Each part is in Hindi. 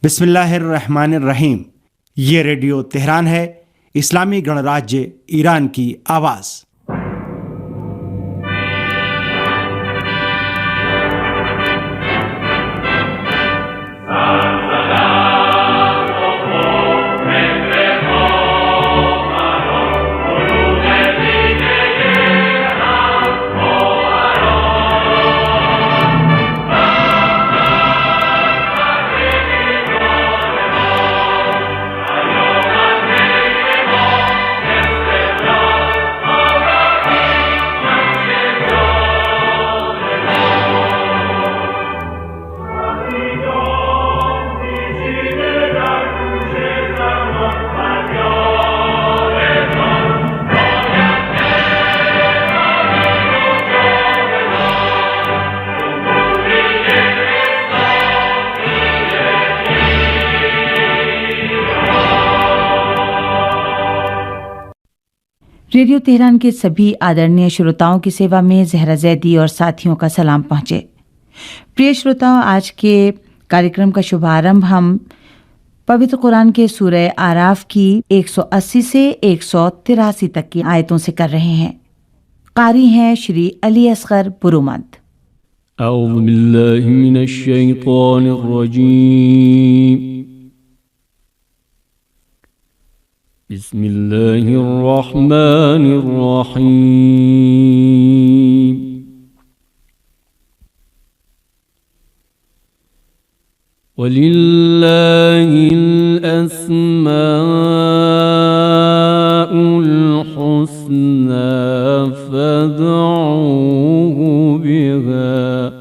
बिस्मिल्लाहिर्रहमानिर्रहीम। ये रेडियो तेहरान है, इस्लामी गणराज्य ईरान की आवाज़। रेडियो तेहरान के सभी आदरणीय श्रोताओं की सेवा में जहरा जैदी और साथियों का सलाम पहुंचे। प्रिय श्रोताओं, आज के कार्यक्रम का शुभारंभ हम पवित्र कुरान के सूरह आराफ की 180 से 183 तक की आयतों से कर रहे हैं। कारी हैं श्री अली असगर बुरुमद। अऊज़ु बिल्लाहि मिनश शैतानिर रजीम। बिस्मिल्लाहिर्रहमानिर्रहीम। वलिल्लाहिल अस्माउल हुस्ना फदऊहु बिहा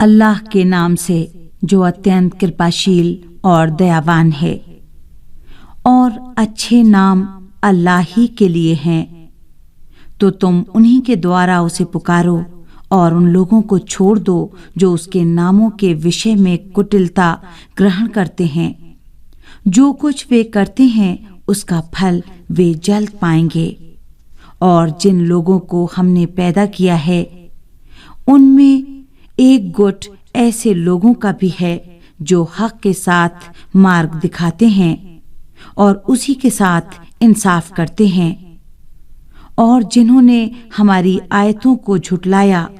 अल्लाह के नाम से जो अत्यंत कृपाशील और दयावान है, और अच्छे नाम अल्लाह ही के लिए हैं, तो तुम उन्हीं के द्वारा उसे पुकारो और उन लोगों को छोड़ दो जो उसके नामों के विषय में कुटिलता ग्रहण करते हैं। जो कुछ वे करते हैं उसका फल वे जल्द पाएंगे। और जिन लोगों को हमने पैदा किया है उनमें एक गुट ऐसे लोगों का भी है जो हक के साथ मार्ग दिखाते हैं और उसी के साथ इंसाफ करते हैं। और जिन्होंने हमारी आयतों को झुटलाया,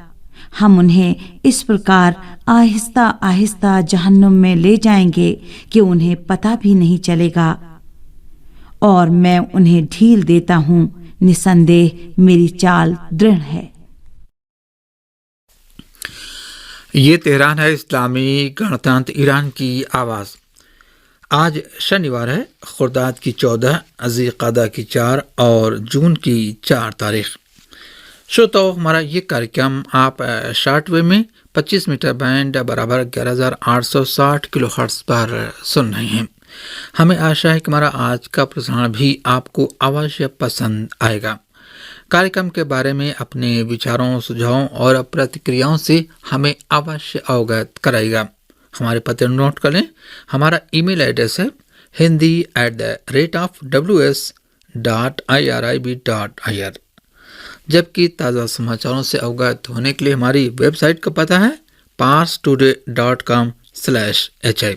हम उन्हें इस प्रकार आहिस्ता आहिस्ता जहन्नुम में ले जाएंगे कि उन्हें पता भी नहीं चलेगा, और मैं उन्हें ढील देता हूँ। निसंदेह मेरी चाल दृढ़ है। ये तेहरान है इस्लामी गणतंत्र ईरान की आवाज़। आज शनिवार है, खुर्दाद की 14, ज़िक़ादा की 4 और जून की 4 तारीख। श्रोताओ, हमारा ये कार्यक्रम आप शॉर्टवेव में 25 मीटर बैंड बराबर 11,860 किलोहर्ट्ज़ पर सुन रहे हैं। हमें आशा है कि हमारा आज का प्रसारण भी आपको अवश्य पसंद आएगा। कार्यक्रम के बारे में अपने विचारों, सुझावों और प्रतिक्रियाओं से हमें अवश्य अवगत कराइएगा। हमारे पते नोट कर लें। हमारा ईमेल एड्रेस है hindi@ws.irib.ir। जबकि ताज़ा समाचारों से अवगत होने के लिए हमारी वेबसाइट का पता है parstoday.com/hi।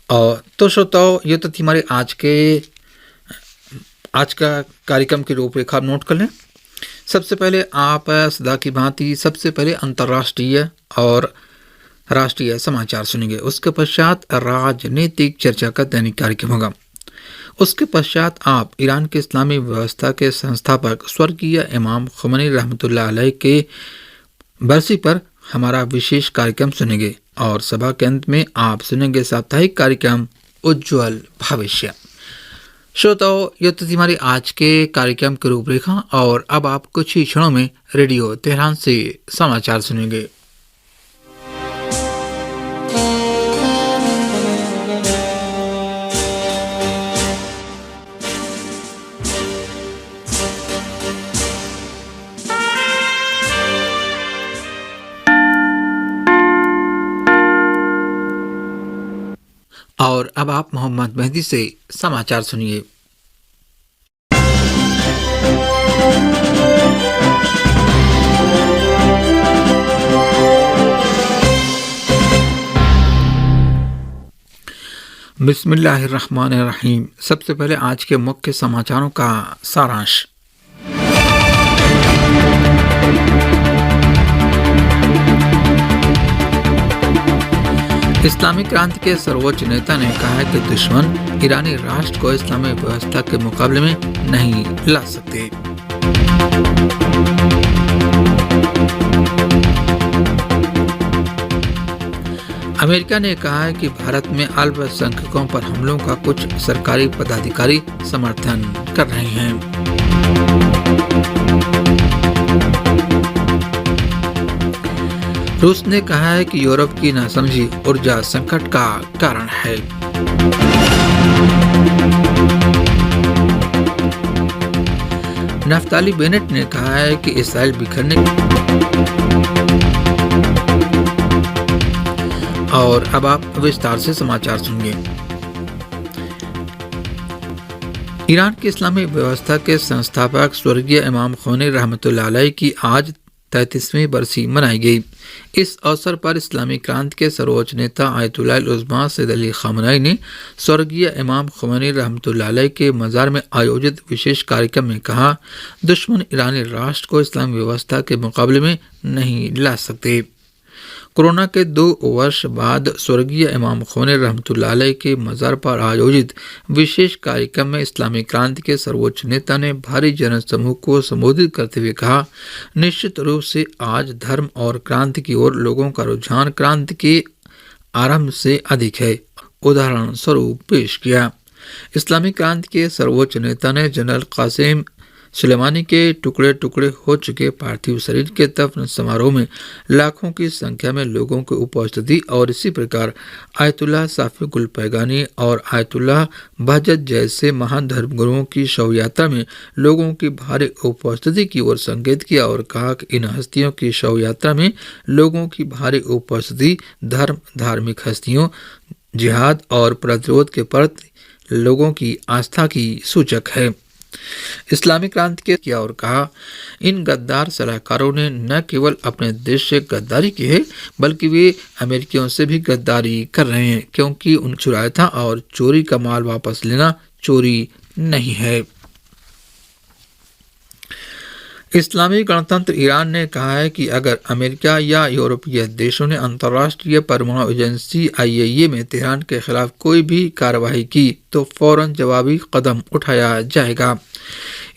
और तो श्रोताओ, ये तो थी हमारे आज का कार्यक्रम की रूपरेखा नोट कर लें। सबसे पहले आप सदा की भांति सबसे पहले अंतर्राष्ट्रीय और राष्ट्रीय समाचार सुनेंगे। उसके पश्चात राजनीतिक चर्चा का दैनिक कार्यक्रम होगा। उसके पश्चात आप ईरान के इस्लामी व्यवस्था के संस्थापक स्वर्गीय इमाम खुमैनी रहमतुल्लाह अलैह के बरसी पर हमारा विशेष कार्यक्रम सुनेंगे। और सभा के अंत में आप सुनेंगे साप्ताहिक कार्यक्रम उज्ज्वल भविष्य। श्रोताओ, ये तो हमारी आज के कार्यक्रम की रूपरेखा। और अब आप कुछ ही क्षणों में रेडियो तेहरान से समाचार सुनेंगे। और अब आप मोहम्मद मेहदी से समाचार सुनिए। बिस्मिल्लाहिर्रहमानिर्रहीम। सबसे पहले आज के मुख्य समाचारों का सारांश। इस्लामी क्रांति के सर्वोच्च नेता ने कहा है कि दुश्मन ईरानी राष्ट्र को इस्लामी व्यवस्था के मुकाबले में नहीं ला सकते। अमेरिका ने कहा है कि भारत में अल्पसंख्यकों पर हमलों का कुछ सरकारी पदाधिकारी समर्थन कर रहे हैं। रूस ने कहा है कि यूरोप की नासमझी ऊर्जा संकट का कारण है। नफ्ताली बेनेट ने कहा है कि इसराइल बिखरने और अब आप विस्तार से समाचार सुनिए। ईरान की इस्लामी व्यवस्था के संस्थापक स्वर्गीय इमाम खुमैनी रहमतुल्लाह अलैह की आज 33वीं बरसी मनाई गई। इस अवसर पर इस्लामी क्रांति के सर्वोच्च नेता आयतुल्लाह उज़्मा सैयद अली ख़ामेनी ने स्वर्गीय इमाम खुमैनी रहमतुल्लाह अलैह के मज़ार में आयोजित विशेष कार्यक्रम में कहा, दुश्मन ईरानी राष्ट्र को इस्लामी व्यवस्था के मुकाबले में नहीं ला सकते। कोरोना के 2 वर्ष बाद स्वर्गीय इमाम खुमैनी रहमतुल्लाह अलैह के मज़ार पर आयोजित विशेष कार्यक्रम में इस्लामी क्रांति के सर्वोच्च नेता ने भारी जनसमूह को संबोधित करते हुए कहा, निश्चित रूप से आज धर्म और क्रांति की ओर लोगों का रुझान क्रांति के आरंभ से अधिक है। उदाहरण स्वरूप पेश किया। इस्लामी क्रांति के सर्वोच्च नेता ने जनरल कासिम सुलेमानी के टुकड़े टुकड़े हो चुके पार्थिव शरीर के दफन समारोह में लाखों की संख्या में लोगों की उपस्थिति और इसी प्रकार आयतुल्लाह साफी गुल पैगानी और आयतुल्लाह बहजत जैसे महान धर्मगुरुओं की शव यात्रा में लोगों की भारी उपस्थिति की ओर संकेत किया और कहा कि इन हस्तियों की शव यात्रा में लोगों की भारी उपस्थिति धर्म, धार्मिक हस्तियों, जिहाद और प्रतिरोध के प्रति लोगों की आस्था की सूचक है। इस्लामी क्रांति के किया और कहा, इन गद्दार सलाहकारों ने न केवल अपने देश से गद्दारी की है बल्कि वे अमेरिकियों से भी गद्दारी कर रहे हैं, क्योंकि उन चुराया था और चोरी का माल वापस लेना चोरी नहीं है। इस्लामी गणतंत्र ईरान ने कहा है कि अगर अमेरिका या यूरोपीय देशों ने अंतर्राष्ट्रीय परमाणु एजेंसी IAEA में तेहरान के खिलाफ कोई भी कार्रवाई की तो फौरन जवाबी कदम उठाया जाएगा।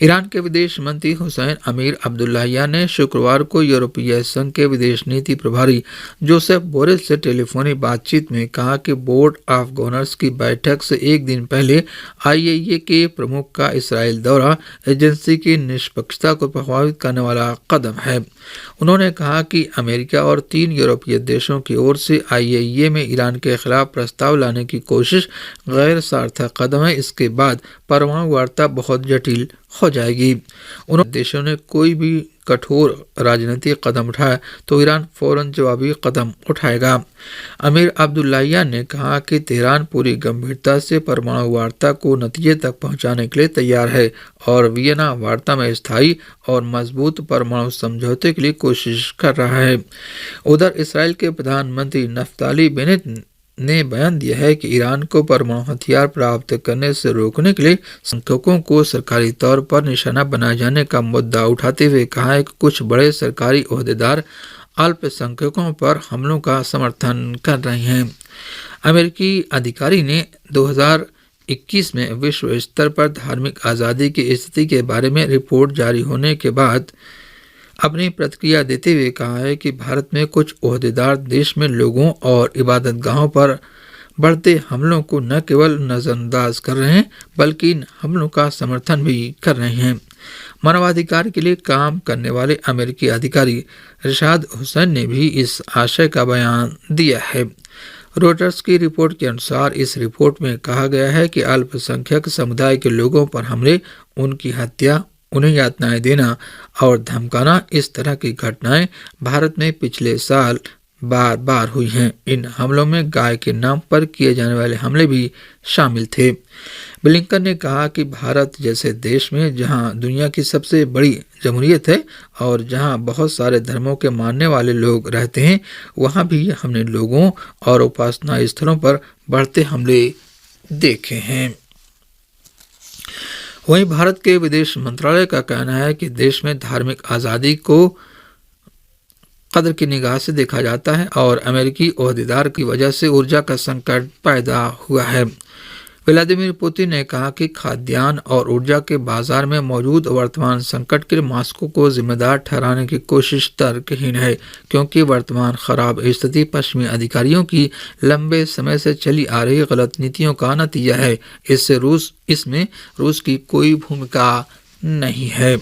ईरान के विदेश मंत्री हुसैन अमीर अब्दुल्लाहियान ने शुक्रवार को यूरोपीय संघ के विदेश नीति प्रभारी जोसेफ बोरेल से टेलीफोनिक बातचीत में कहा कि बोर्ड ऑफ गवर्नर्स की बैठक से एक दिन पहले IAEA के प्रमुख का इसराइल दौरा एजेंसी की निष्पक्षता को प्रभावित करने वाला कदम है। उन्होंने कहा कि अमेरिका और 3 यूरोपीय देशों की ओर से IAEA में ईरान के खिलाफ प्रस्ताव लाने की कोशिश गैर सार्थक कदम है। इसके बाद परमाणु वार्ता बहुत जटिल हो जाएगी। उन देशों ने कोई भी कठोर राजनीतिक कदम उठाया तो ईरान फौरन जवाबी कदम उठाएगा। अमीर अब्दुल्लाहियान ने कहा कि तेहरान पूरी गंभीरता से परमाणु वार्ता को नतीजे तक पहुंचाने के लिए तैयार है और वियना वार्ता में स्थायी और मजबूत परमाणु समझौते के लिए कोशिश कर रहा है। उधर इसराइल के प्रधानमंत्री नफ्ताली बेनेट ने बयान दिया है कि ईरान को परमाणु हथियार प्राप्त करने से रोकने के लिए संख्यकों को सरकारी तौर पर निशाना बनाए जाने का मुद्दा उठाते हुए कहा है कि कुछ बड़े सरकारी ओहदेदार अल्पसंख्यकों पर हमलों का समर्थन कर रहे हैं। अमेरिकी अधिकारी ने 2021 में विश्व स्तर पर धार्मिक आज़ादी की स्थिति के बारे में रिपोर्ट जारी होने के बाद अपनी प्रतिक्रिया देते हुए कहा है कि भारत में कुछ ओहदेदार देश में लोगों और इबादतगाहों पर बढ़ते हमलों को न केवल नज़रअंदाज कर रहे हैं बल्कि इन हमलों का समर्थन भी कर रहे हैं। मानवाधिकार के लिए काम करने वाले अमेरिकी अधिकारी रिशाद हुसैन ने भी इस आशय का बयान दिया है। रॉयटर्स की रिपोर्ट के अनुसार इस रिपोर्ट में कहा गया है कि अल्पसंख्यक समुदाय के लोगों पर हमले, उनकी हत्या, उन्हें यातनाएं देना और धमकाना, इस तरह की घटनाएं भारत में पिछले साल बार बार हुई हैं। इन हमलों में गाय के नाम पर किए जाने वाले हमले भी शामिल थे। ब्लिंकन ने कहा कि भारत जैसे देश में जहां दुनिया की सबसे बड़ी जमहूरियत है और जहां बहुत सारे धर्मों के मानने वाले लोग रहते हैं, वहां भी हमने लोगों और उपासना स्थलों पर बढ़ते हमले देखे हैं। वहीं भारत के विदेश मंत्रालय का कहना है कि देश में धार्मिक आज़ादी को कदर की निगाह से देखा जाता है और अमेरिकी ओहदेदार की वजह से ऊर्जा का संकट पैदा हुआ है। व्लादिमीर पुतिन ने कहा कि खाद्यान्न और ऊर्जा के बाजार में मौजूद वर्तमान संकट के लिए मॉस्को को जिम्मेदार ठहराने की कोशिश तर्कहीन है, क्योंकि वर्तमान खराब स्थिति पश्चिमी अधिकारियों की लंबे समय से चली आ रही गलत नीतियों का नतीजा है। इसमें रूस की कोई भूमिका नहीं है।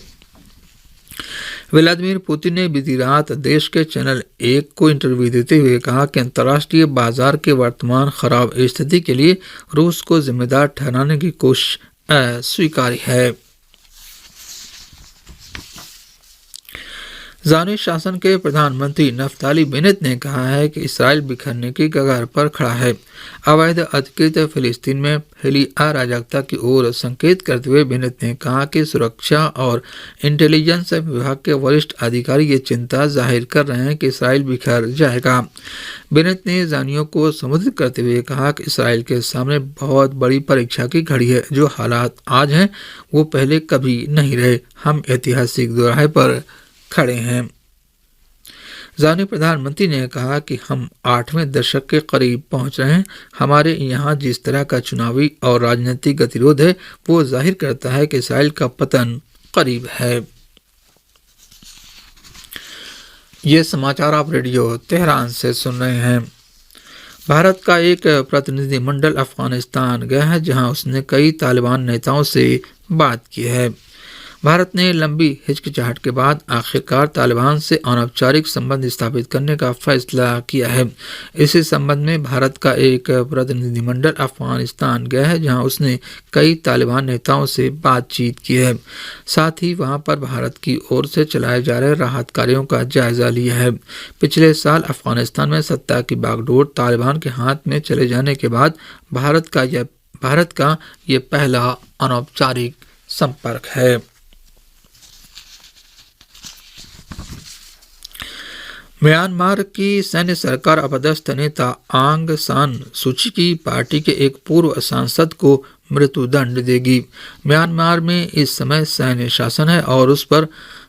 व्लादिमीर पुतिन ने बीती रात देश के चैनल 1 को इंटरव्यू देते हुए कहा कि अंतर्राष्ट्रीय बाजार के वर्तमान खराब स्थिति के लिए रूस को जिम्मेदार ठहराने की कोशिश अस्वीकार्य है। ज़ानी शासन के प्रधानमंत्री नफ्ताली बेनेट ने कहा है कि इसराइल बिखरने की कगार पर खड़ा है। अवैध अधिकृत फिलिस्तीन में फैली अराजकता की ओर संकेत करते हुए बेनेट ने कहा कि सुरक्षा और इंटेलिजेंस विभाग के वरिष्ठ अधिकारी ये चिंता जाहिर कर रहे हैं कि इसराइल बिखर जाएगा। बेनेट ने ज़ानियों को संबोधित करते हुए कहा कि इसराइल के सामने बहुत बड़ी परीक्षा की घड़ी है। जो हालात आज हैं वो पहले कभी नहीं रहे। हम ऐतिहासिक दोराहे पर खड़े हैं। ज़ानी प्रधानमंत्री ने कहा कि हम 8वें दशक के करीब पहुंच रहे हैं। हमारे यहाँ जिस तरह का चुनावी और राजनीतिक गतिरोध है वो जाहिर करता है कि इसराइल का पतन करीब है। ये समाचार आप रेडियो तेहरान से सुन रहे हैं। भारत का एक प्रतिनिधिमंडल अफगानिस्तान गया है, जहां उसने कई तालिबान नेताओं से बात की है। भारत ने लंबी हिचकिचाहट के बाद आखिरकार तालिबान से अनौपचारिक संबंध स्थापित करने का फैसला किया है। इसी संबंध में भारत का एक प्रतिनिधिमंडल अफगानिस्तान गया है, जहां उसने कई तालिबान नेताओं से बातचीत की है। साथ ही वहां पर भारत की ओर से चलाए जा रहे राहत कार्यों का जायजा लिया है। पिछले साल अफगानिस्तान में सत्ता की बागडोर तालिबान के हाथ में चले जाने के बाद भारत का ये पहला अनौपचारिक संपर्क है। म्यांमार की सैन्य सरकार अपदस्थ नेता आंग सान सूची की पार्टी के एक पूर्व सांसद को मृत्युदंड देगी। म्यांमार में इस समय सैन्य शासन है और उस पर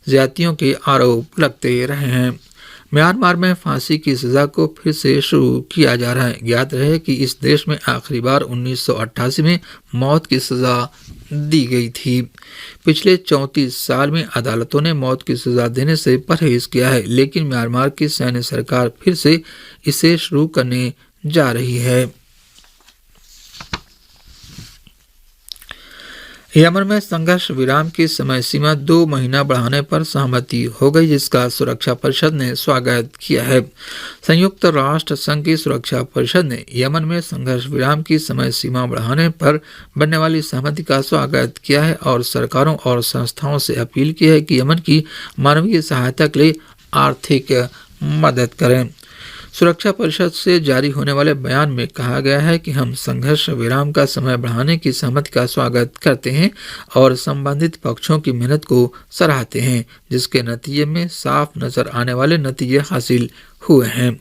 ज्यादतियों के आरोप लगते रहे हैं। म्यांमार में फांसी की सज़ा को फिर से शुरू किया जा रहा है। ज्ञात रहे कि इस देश में आखिरी बार 1988 में मौत की सज़ा दी गई थी। पिछले 34 साल में अदालतों ने मौत की सज़ा देने से परहेज किया है, लेकिन म्यांमार की सैन्य सरकार फिर से इसे शुरू करने जा रही है। यमन में संघर्ष विराम की समय सीमा 2 महीना बढ़ाने पर सहमति हो गई, जिसका सुरक्षा परिषद ने स्वागत किया है। संयुक्त राष्ट्र संघ की सुरक्षा परिषद ने यमन में संघर्ष विराम की समय सीमा बढ़ाने पर बनने वाली सहमति का स्वागत किया है और सरकारों और संस्थाओं से अपील की है कि यमन की मानवीय सहायता के लिए आर्थिक मदद करें। सुरक्षा परिषद से जारी होने वाले बयान में कहा गया है कि हम संघर्ष विराम का समय बढ़ाने की सहमति का स्वागत करते हैं और संबंधित पक्षों की मेहनत को सराहते हैं, जिसके नतीजे में साफ नजर आने वाले नतीजे हासिल हुए हैं।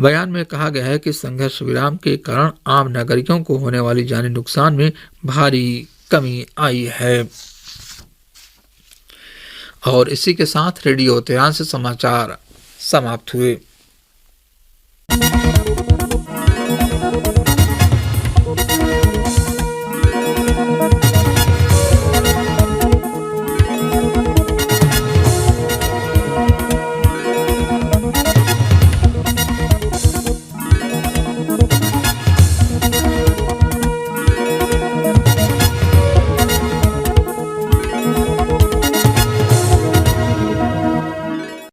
बयान में कहा गया है कि संघर्ष विराम के कारण आम नागरिकों को होने वाली जानी नुकसान में भारी कमी आई है। और इसी के साथ रेडियो तेहरान से समाचार समाप्त हुए।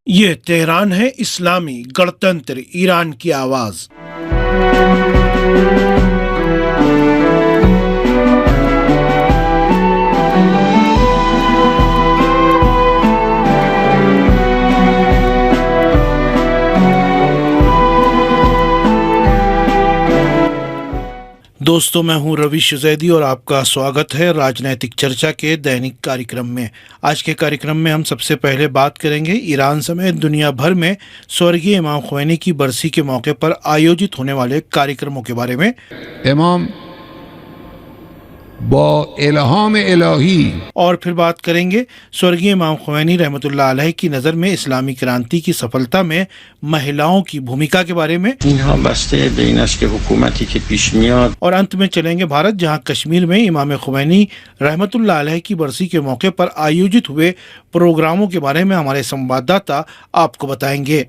ये तेहरान है, इस्लामी गणतंत्र ईरान की आवाज। दोस्तों, मैं हूं रविश जैदी और आपका स्वागत है राजनैतिक चर्चा के दैनिक कार्यक्रम में। आज के कार्यक्रम में हम सबसे पहले बात करेंगे ईरान समेत दुनिया भर में स्वर्गीय इमाम ख़ुमैनी की बरसी के मौके पर आयोजित होने वाले कार्यक्रमों के बारे में। इमाम बा इल्हाम इलाही। और फिर बात करेंगे स्वर्गीय इमाम ख़ुमैनी रहमतुल्लाह अलैह की नज़र में इस्लामी क्रांति की सफलता में महिलाओं की भूमिका के बारे में। और अंत में चलेंगे भारत, जहां कश्मीर में इमाम ख़ुमैनी रहमतुल्लाह अलैह की बरसी के मौके पर आयोजित हुए प्रोग्रामों के बारे में हमारे संवाददाता आपको बताएंगे।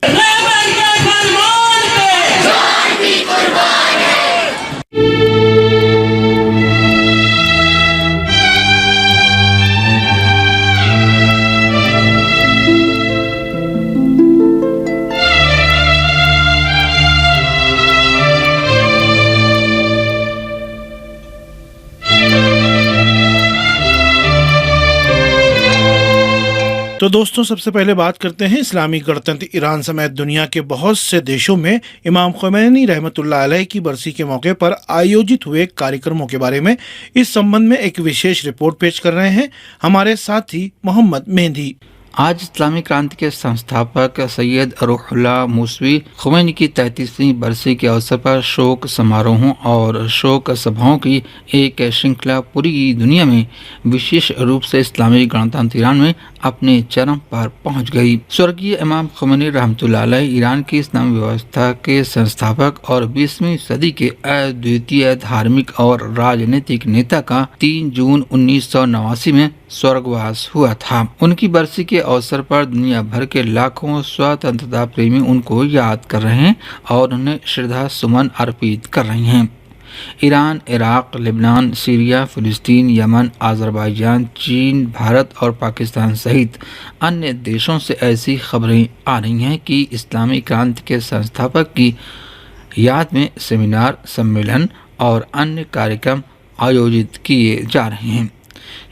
तो दोस्तों, सबसे पहले बात करते हैं इस्लामी गणतंत्र ईरान समेत दुनिया के बहुत से देशों में इमाम ख़ुमैनी रहमतुल्लाह अलैह की बरसी के मौके पर आयोजित हुए कार्यक्रमों के बारे में। इस संबंध में एक विशेष रिपोर्ट पेश कर रहे हैं हमारे साथी मोहम्मद मेहंदी। आज इस्लामी क्रांति के संस्थापक सैयद रूहुल्लाह मूसवी ख़ुमैनी की 33वीं बरसी के अवसर पर शोक समारोहों और शोक सभाओं की एक श्रृंखला पूरी दुनिया में, विशेष रूप से इस्लामी गणतंत्र ईरान में अपने चरम पर पहुंच गई। स्वर्गीय इमाम ख़ुमैनी रहमतुल्लाह अलैह ईरान की इस्लामी व्यवस्था के संस्थापक और 20वीं सदी के अद्वितीय धार्मिक और राजनीतिक नेता का 3 जून 1989 में स्वर्गवास हुआ था। उनकी बरसी के अवसर पर दुनिया भर के लाखों स्वतंत्रता प्रेमी उनको याद कर रहे हैं और उन्हें श्रद्धा सुमन अर्पित कर रहे हैं। ईरान, इराक, लेबनान, सीरिया, फिलिस्तीन, यमन, अज़रबैजान, चीन, भारत और पाकिस्तान सहित अन्य देशों से ऐसी खबरें आ रही हैं कि इस्लामी क्रांति के संस्थापक की याद में सेमिनार, सम्मेलन और अन्य कार्यक्रम आयोजित किए जा रहे हैं।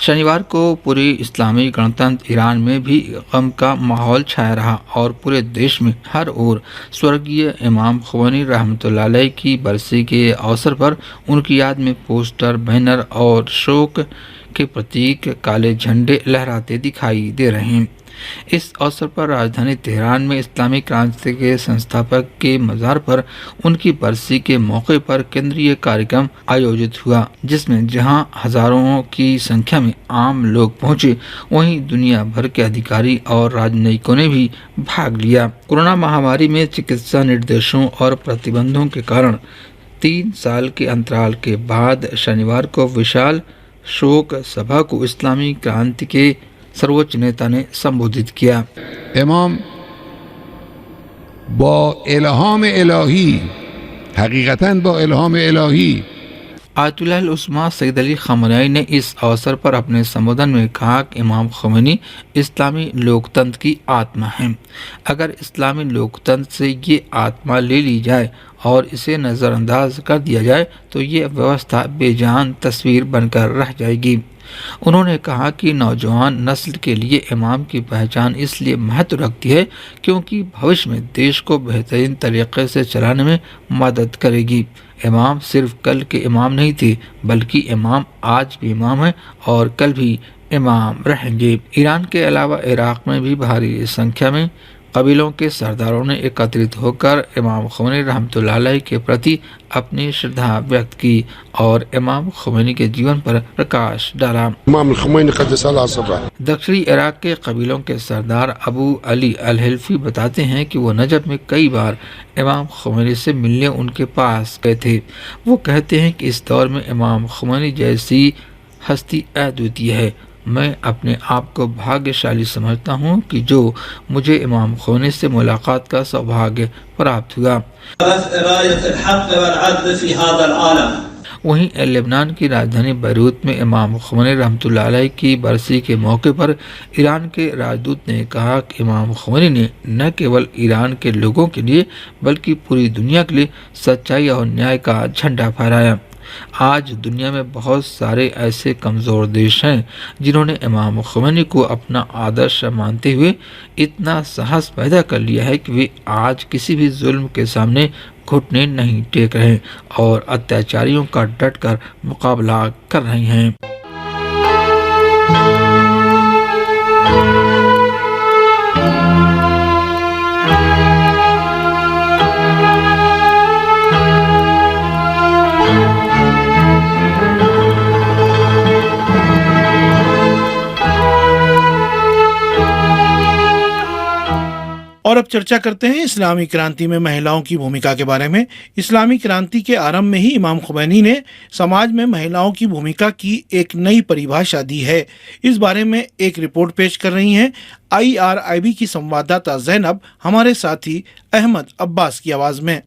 शनिवार को पूरे इस्लामी गणतंत्र ईरान में भी गम का माहौल छाया रहा और पूरे देश में हर ओर स्वर्गीय इमाम ख़ुमैनी रहमतुल्लाह अलैह की बरसी के अवसर पर उनकी याद में पोस्टर, बैनर और शोक के प्रतीक काले झंडे लहराते दिखाई दे रहे हैं। इस अवसर पर राजधानी तेहरान में इस्लामी क्रांति के संस्थापक के मज़ार पर उनकी बरसी के मौके पर केंद्रीय कार्यक्रम आयोजित हुआ, जिसमें जहां हजारों की संख्या में आम लोग पहुंचे, वहीं दुनिया भर के अधिकारी और राजनयिकों ने भी भाग लिया। कोरोना महामारी में चिकित्सा निर्देशों और प्रतिबंधों के कारण 3 साल के अंतराल के बाद शनिवार को विशाल शोक सभा को इस्लामी क्रांति के सर्वोच्च नेता ने संबोधित किया। इमाम बा इल्हाम इलाही, हकीकतन बा इल्हाम इलाही, आयतुल्लाह उस्मा सैयद अली खamenei ने इस अवसर पर अपने संबोधन में कहा कि इमाम ख़ोमेनी इस्लामी लोकतंत्र की आत्मा हैं। अगर इस्लामी लोकतंत्र से ये आत्मा ले ली जाए और इसे नज़रअंदाज कर दिया जाए तो ये व्यवस्था बेजान तस्वीर बनकर रह जाएगी। उन्होंने कहा कि नौजवान नस्ल के लिए इमाम की पहचान इसलिए महत्व रखती है क्योंकि भविष्य में देश को बेहतरीन तरीके से चलाने में मदद करेगी। इमाम सिर्फ कल के इमाम नहीं थे, बल्कि इमाम आज भी इमाम है और कल भी इमाम रहेंगे। ईरान के अलावा इराक़ में भी भारी संख्या में कबीलों के सरदारों ने एकत्रित होकर इमाम ख़ोमेनी रहमतुल्लाह अलैह के प्रति अपनी श्रद्धा व्यक्त की और इमाम ख़ोमेनी के जीवन पर प्रकाश डाला। दक्षिणी इराक़ के कबीलों के सरदार अबू अली अल हिल्फी बताते हैं कि वो नजफ में कई बार इमाम ख़ोमेनी से मिलने उनके पास गए थे। वो कहते हैं कि इस दौर में इमाम ख़ोमेनी जैसी हस्ती अद्वितीय है। मैं अपने आप को भाग्यशाली समझता हूँ कि जो मुझे इमाम ख़ोमेनी से मुलाकात का सौभाग्य प्राप्त हुआ। वहीं लेबनान की राजधानी बैरूत में इमाम ख़ोमेनी रहमतुल्लाह अलैह की बरसी के मौके पर ईरान के राजदूत ने कहा कि इमाम ख़ोमेनी ने न केवल ईरान के लोगों के लिए बल्कि पूरी दुनिया के लिए सच्चाई और न्याय का झंडा फहराया। आज दुनिया में बहुत सारे ऐसे कमज़ोर देश हैं जिन्होंने इमाम ख़ोमेनी को अपना आदर्श मानते हुए इतना साहस पैदा कर लिया है कि वे आज किसी भी जुल्म के सामने घुटने नहीं टेक रहे और अत्याचारियों का डटकर मुकाबला कर रहे हैं। और अब चर्चा करते हैं इस्लामी क्रांति में महिलाओं की भूमिका के बारे में। इस्लामी क्रांति के आरंभ में ही इमाम ख़ोमेनी ने समाज में महिलाओं की भूमिका की एक नई परिभाषा दी है। इस बारे में एक रिपोर्ट पेश कर रही हैं IRIB की संवाददाता ज़ैनब हमारे साथी अहमद अब्बास की आवाज़ में।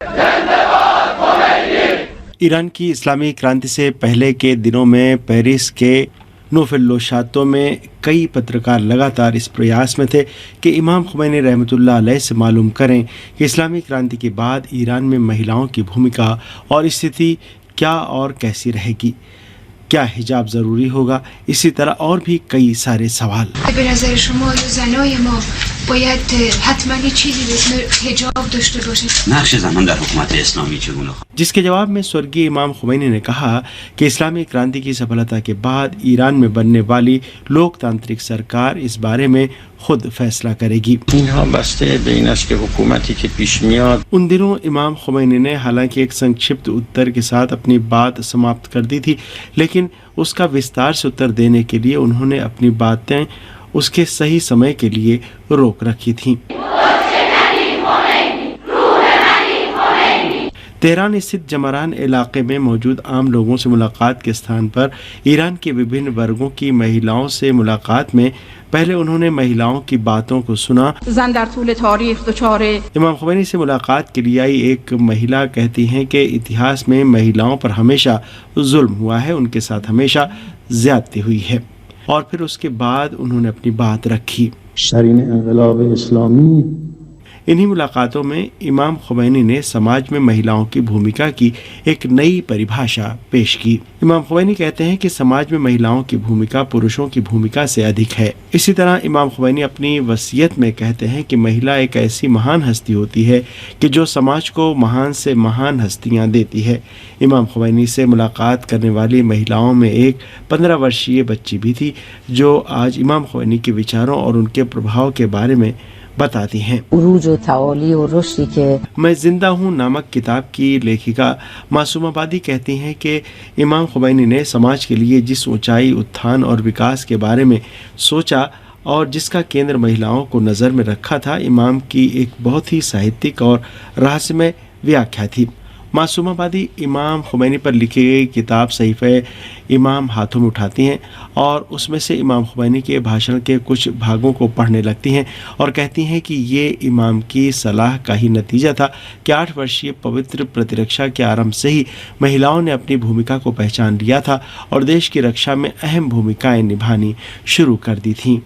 ईरान की इस्लामी क्रांति से पहले के दिनों में पेरिस के नोफेल्लोशातों में कई पत्रकार लगातार इस प्रयास में थे कि इमाम ख़ोमेनी रहमतुल्लाह अलैह से मालूम करें कि इस्लामी क्रांति के बाद ईरान में महिलाओं की भूमिका और स्थिति क्या और कैसी रहेगी, क्या हिजाब ज़रूरी होगा, इसी तरह और भी कई सारे सवाल। जिसके जवाब में स्वर्गीय इमाम ख़ोमेनी ने कहा कि इस्लामी क्रांति की सफलता के बाद ईरान में बनने वाली लोकतांत्रिक सरकार इस बारे में खुद फैसला करेगी। उन दिनों इमाम ख़ोमेनी ने हालांकि एक संक्षिप्त उत्तर के साथ अपनी बात समाप्त कर दी थी, लेकिन उसका विस्तार से उत्तर देने के लिए उन्होंने अपनी बातें उसके सही समय के लिए रोक रखी थीं। तेहरान स्थित जमरान इलाके में मौजूद आम लोगों से मुलाकात के स्थान पर ईरान के विभिन्न वर्गों की महिलाओं से मुलाकात में पहले उन्होंने महिलाओं की बातों को सुना। इमाम ख़ोमेनी से मुलाकात के लिए आई एक महिला कहती हैं कि इतिहास में महिलाओं पर हमेशा जुल्म हुआ है, उनके साथ हमेशा ज्यादती हुई है। और फिर उसके बाद उन्होंने अपनी बात रखी। इन्हीं मुलाकातों में इमाम खुमैनी ने समाज में महिलाओं की भूमिका की एक नई परिभाषा पेश की। इमाम खुमैनी कहते हैं कि समाज में महिलाओं की भूमिका पुरुषों की भूमिका से अधिक है। इसी तरह इमाम खुमैनी अपनी वसीयत में कहते हैं कि महिला एक ऐसी महान हस्ती होती है कि जो समाज को महान से महान हस्तियां देती है। इमाम खुमैनी से मुलाकात करने वाली महिलाओं में एक 15 वर्षीय बच्ची भी थी जो आज इमाम खुमैनी के विचारों और उनके प्रभाव के बारे में बताती हैं। मैं जिंदा हूँ नामक किताब की लेखिका मासूम आबादी कहती हैं कि इमाम खुमैनी ने समाज के लिए जिस ऊंचाई, उत्थान और विकास के बारे में सोचा और जिसका केंद्र महिलाओं को नज़र में रखा था, इमाम की एक बहुत ही साहित्यिक और रहस्यमय व्याख्या थी। मासूम आबादी इमाम खुमैनी पर लिखी गई किताब सहीफ़े इमाम हाथों में उठाती हैं और उसमें से इमाम खुमैनी के भाषण के कुछ भागों को पढ़ने लगती हैं और कहती हैं कि ये इमाम की सलाह का ही नतीजा था कि 8 वर्षीय पवित्र प्रतिरक्षा के आरंभ से ही महिलाओं ने अपनी भूमिका को पहचान लिया था और देश की रक्षा में अहम भूमिकाएं निभानी शुरू कर दी थीं।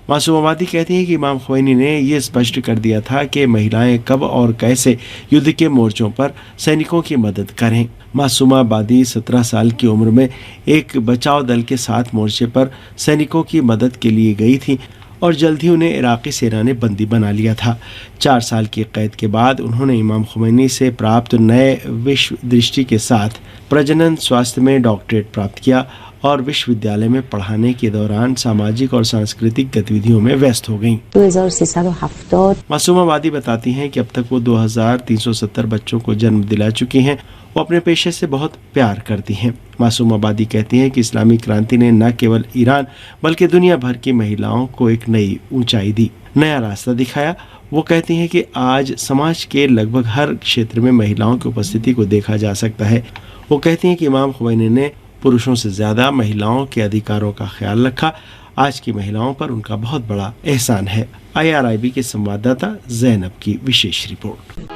मासूम आबादी कहती हैं कि इमाम खुमैनी ने यह स्पष्ट कर दिया था कि महिलाएं कब और कैसे युद्ध के मोर्चों पर सैनिकों की मदद करें। मासूम आबादी 17 साल की उम्र में एक बचाव दल के साथ मोर्चे पर सैनिकों की मदद के लिए गई थी और जल्द ही उन्हें इराकी सेना ने बंदी बना लिया था। 4 साल की कैद के बाद उन्होंने इमाम खुमैनी से प्राप्त नए विश्व दृष्टि के साथ प्रजनन स्वास्थ्य में डॉक्टरेट प्राप्त किया और विश्वविद्यालय में पढ़ाने के दौरान सामाजिक और सांस्कृतिक गतिविधियों में व्यस्त हो गईं। 2370 मासूम आबादी बताती हैं कि अब तक वो 2370 बच्चों को जन्म दिला चुकी हैं। वो अपने पेशे से बहुत प्यार करती हैं। मासूम आबादी कहती हैं कि इस्लामी क्रांति ने न केवल ईरान बल्कि दुनिया भर की महिलाओं को एक नई ऊंचाई दी, नया रास्ता दिखाया। वो कहती हैं कि आज समाज के लगभग हर क्षेत्र में महिलाओं की उपस्थिति को देखा जा सकता है। वो कहती हैं कि इमाम खुमैनी ने पुरुषों से ज्यादा महिलाओं के अधिकारों का ख्याल रखा। आज की महिलाओं पर उनका बहुत बड़ा एहसान है। IRIB के संवाददाता जैनब की विशेष रिपोर्ट।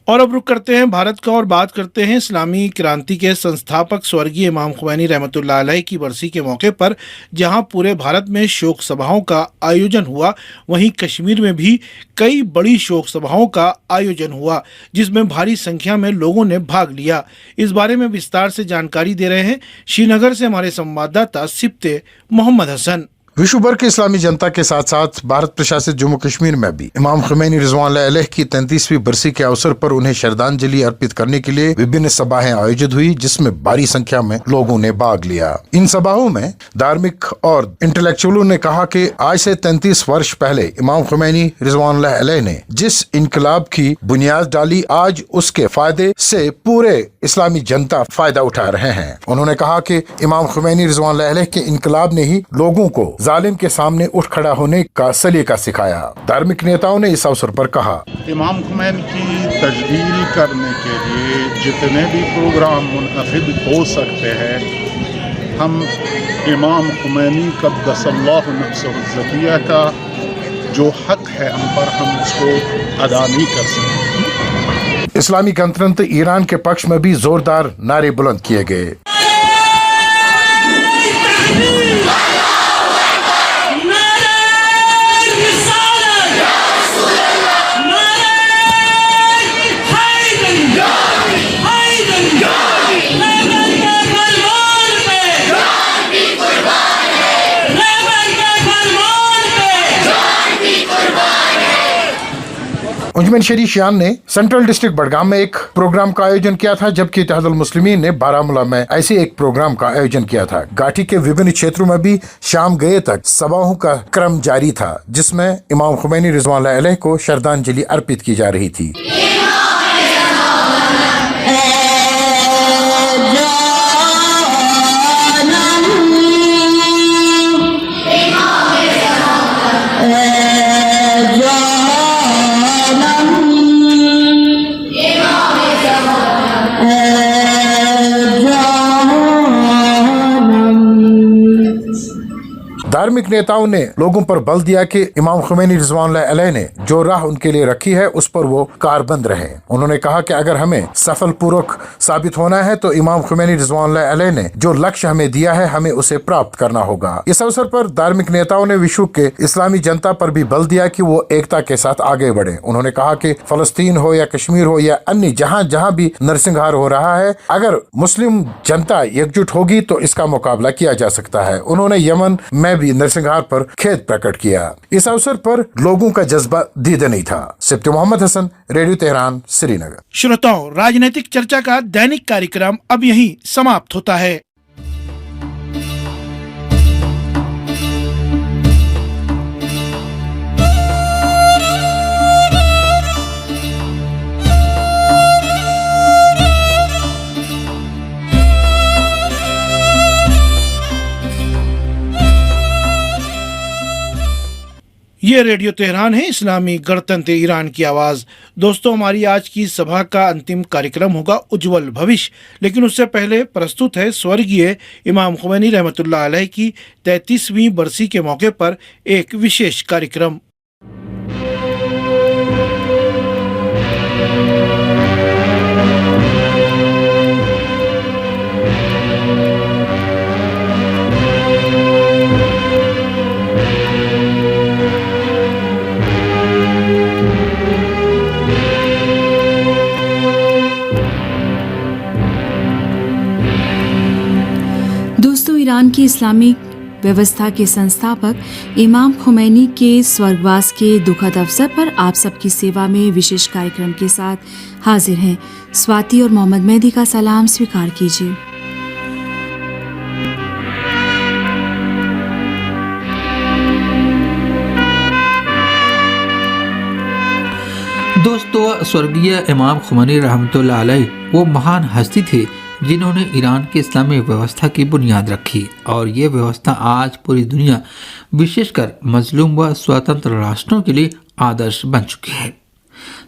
और अब रुक करते हैं भारत का और बात करते हैं इस्लामी क्रांति के संस्थापक स्वर्गीय इमाम खुमैनी रहमतुल्लाह अलैह की बरसी के मौके पर। जहां पूरे भारत में शोक सभाओं का आयोजन हुआ, वहीं कश्मीर में भी कई बड़ी शोक सभाओं का आयोजन हुआ जिसमें भारी संख्या में लोगों ने भाग लिया। इस बारे में विस्तार से जानकारी दे रहे हैं श्रीनगर से हमारे संवाददाता सिप्ते मोहम्मद हसन। विश्व भर की इस्लामी जनता के साथ साथ भारत प्रशासित जम्मू कश्मीर में भी इमाम खुमैनी रिज़वानुल्लाह अलैह की 33वीं बरसी के अवसर पर उन्हें श्रद्धांजलि अर्पित करने के लिए विभिन्न सभाएं आयोजित हुई जिसमें भारी संख्या में लोगों ने भाग लिया। इन सभाओं में धार्मिक और इंटेलेक्चुअलों ने कहा कि आज से 33 वर्ष पहले इमाम खुमैनी रिज़वानुल्लाह अलैह ने जिस इनकलाब की बुनियाद डाली, आज उसके फायदे से पूरे इस्लामी जनता फायदा उठा रहे हैं। उन्होंने कहा कि इमाम खुमैनी रिज़वानुल्लाह अलैह के इनकलाब ने ही लोगों को जालिम के सामने उठ खड़ा होने का सलीका सिखाया। धार्मिक नेताओं ने इस अवसर पर कहा, इमाम खुमैनी की तजदीद करने के लिए जितने भी प्रोग्राम मुनअक़िद हो सकते हैं, हम इमाम खुमैनी क़द्दसल्लाहु नफ़्सहु ज़किया का जो हक है हम पर, हम उसको अदा नहीं कर सकते। इस्लामी गणतंत्र ईरान के पक्ष में भी जोरदार नारे बुलंद किए गए। अंजुमन शरी शियान ने सेंट्रल डिस्ट्रिक्ट बडगाम में एक प्रोग्राम का आयोजन किया था, जबकि इत्तेहादुल मुस्लिमीन ने बारामूला में ऐसे एक प्रोग्राम का आयोजन किया था। घाटी के विभिन्न क्षेत्रों में भी शाम गए तक सभाओं का क्रम जारी था जिसमें इमाम खुमैनी रिज़वानुल्लाह अलैह को श्रद्धांजलि अर्पित की जा रही थी। धार्मिक नेताओं ने लोगों पर बल दिया कि इमाम खुमैनी रिज़वानुल्लाह अलैह ने जो राह उनके लिए रखी है उस पर वो कारबंद रहे। उन्होंने कहा कि अगर हमें सफल पूर्वक साबित होना है तो इमाम खुमैनी रिज़वानुल्लाह अलैह ने जो लक्ष्य हमें दिया है हमें उसे प्राप्त करना होगा। इस अवसर पर धार्मिक नेताओं ने विश्व के इस्लामी जनता पर भी बल दिया कि वो एकता के साथ आगे बढ़े। उन्होंने कहा कि फलस्तीन हो या कश्मीर हो या अन्य जहाँ भी नरसंहार हो रहा है, अगर मुस्लिम जनता एकजुट होगी तो इसका मुकाबला किया जा सकता है। उन्होंने यमन में भी नरसंहार पर खेद प्रकट किया। इस अवसर पर लोगों का जज्बा दीदा नहीं था। Sipti Mohammad Hasan, radio Tehran, Srinagar. श्रोताओं, राजनीतिक चर्चा का दैनिक कार्यक्रम अब यहीं समाप्त होता है। ये रेडियो तेहरान है, इस्लामी गणतंत्र ईरान की आवाज। दोस्तों, हमारी आज की सभा का अंतिम कार्यक्रम होगा उज्जवल भविष्य, लेकिन उससे पहले प्रस्तुत है स्वर्गीय इमाम खुमैनी रहमतुल्लाह अलैह की 33वीं बरसी के मौके पर एक विशेष कार्यक्रम। ईरान की इस्लामिक व्यवस्था के संस्थापक इमाम खुमैनी के स्वर्गवास के दुखद अवसर पर आप सबकी सेवा में विशेष कार्यक्रम के साथ हाजिर हैं। स्वाति और मोहम्मद मेहदी का सलाम स्वीकार कीजिए। दोस्तों, स्वर्गीय इमाम खुमैनी रहमतुल्लाह अलैह वो महान हस्ती थे जिन्होंने ईरान की इस्लामी व्यवस्था की बुनियाद रखी, और ये व्यवस्था आज पूरी दुनिया विशेषकर मजलूम व स्वतंत्र राष्ट्रों के लिए आदर्श बन चुकी है।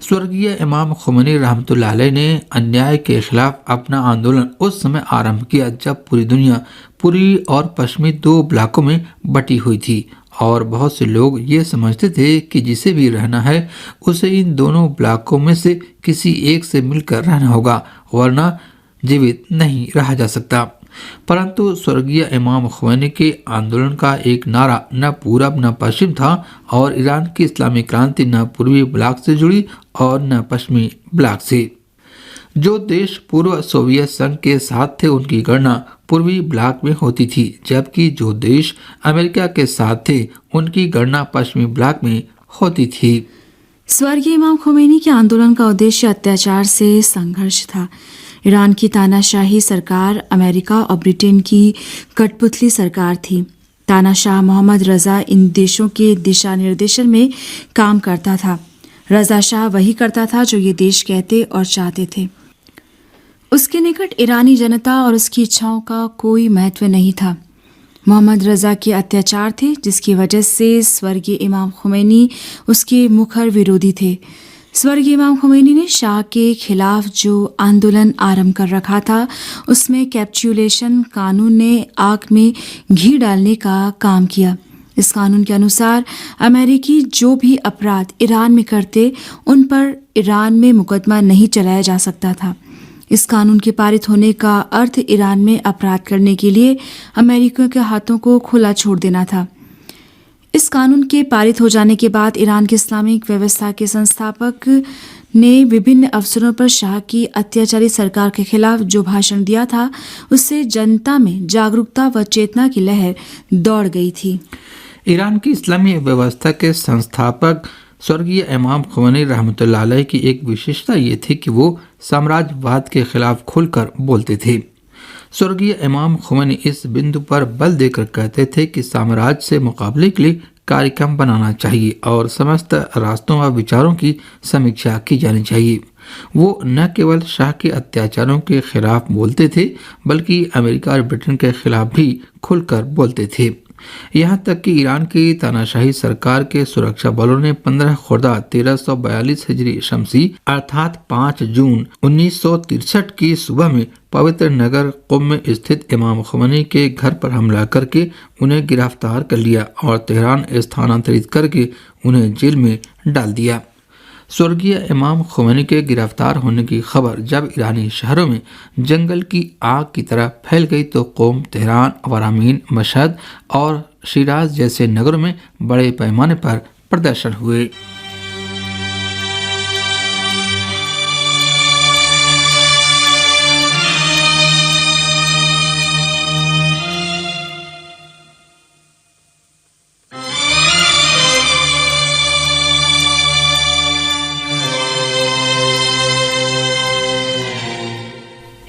स्वर्गीय इमाम खुमैनी रहमतुल्लाह अलैह ने अन्याय के खिलाफ अपना आंदोलन उस समय आरंभ किया जब पूरी दुनिया पूर्वी और पश्चिमी दो ब्लॉकों में बटी हुई थी, और बहुत से लोग ये समझते थे कि जिसे भी रहना है उसे इन दोनों ब्लॉकों में से किसी एक से मिलकर रहना होगा, वरना जीवित नहीं रहा जा सकता। परंतु स्वर्गीय इमाम खुमैनी के आंदोलन का एक नारा न पूरब न पश्चिम था, और ईरान की इस्लामी क्रांति न पूर्वी ब्लॉक से जुड़ी और न पश्चिमी ब्लॉक से। जो देश पूर्व सोवियत संघ के साथ थे उनकी गणना पूर्वी ब्लॉक में होती थी, जबकि जो देश अमेरिका के साथ थे उनकी गणना पश्चिमी ब्लॉक में होती थी। स्वर्गीय इमाम खुमैनी के आंदोलन का उद्देश्य अत्याचार से संघर्ष था। ईरान की तानाशाही सरकार अमेरिका और ब्रिटेन की कठपुतली सरकार थी। तानाशाह मोहम्मद रजा इन देशों के दिशा निर्देशन में काम करता था। रजा शाह वही करता था जो ये देश कहते और चाहते थे। उसके निकट ईरानी जनता और उसकी इच्छाओं का कोई महत्व नहीं था। मोहम्मद रजा के अत्याचार थे, जिसकी वजह से स्वर्गीय इमाम खुमैनी उसके मुखर विरोधी थे। स्वर्गीय इमाम खुमैनी ने शाह के खिलाफ जो आंदोलन आरंभ कर रखा था उसमें कैप्चुलेशन कानून ने आग में घी डालने का काम किया। इस कानून के अनुसार अमेरिकी जो भी अपराध ईरान में करते उन पर ईरान में मुकदमा नहीं चलाया जा सकता था। इस कानून के पारित होने का अर्थ ईरान में अपराध करने के लिए अमेरिकियों के हाथों को खुला छोड़ देना था। इस कानून के पारित हो जाने के बाद ईरान की इस्लामिक व्यवस्था के संस्थापक ने विभिन्न अवसरों पर शाह की अत्याचारी सरकार के खिलाफ जो भाषण दिया था उससे जनता में जागरूकता व चेतना की लहर दौड़ गई थी। ईरान की इस्लामी व्यवस्था के संस्थापक स्वर्गीय इमाम खुमैनी रहमतुल्लाह अलैह की एक विशेषता ये थी कि वो साम्राज्यवाद के खिलाफ खुलकर बोलते थे। स्वर्गीय इमाम खुमैनी इस बिंदु पर बल देकर कहते थे कि साम्राज्य से मुकाबले के लिए कार्यक्रम बनाना चाहिए और समस्त रास्तों व विचारों की समीक्षा की जानी चाहिए। वो न केवल शाह के अत्याचारों के खिलाफ बोलते थे बल्कि अमेरिका और ब्रिटेन के खिलाफ भी खुलकर बोलते थे। यहाँ तक कि ईरान की तानाशाही सरकार के सुरक्षा बलों ने 15 खुर्दा 1342 हिजरी शमसी अर्थात 5 जून 1963 की सुबह में पवित्र नगर कुम में स्थित इमाम खुमैनी के घर पर हमला करके उन्हें गिरफ्तार कर लिया और तेहरान स्थानांतरित करके उन्हें जेल में डाल दिया। स्वर्गीय इमाम खुमैनी के गिरफ्तार होने की खबर जब ईरानी शहरों में जंगल की आग की तरह फैल गई तो कौम, तेहरान, वरामीन, मशहद और शिराज जैसे नगरों में बड़े पैमाने पर प्रदर्शन हुए।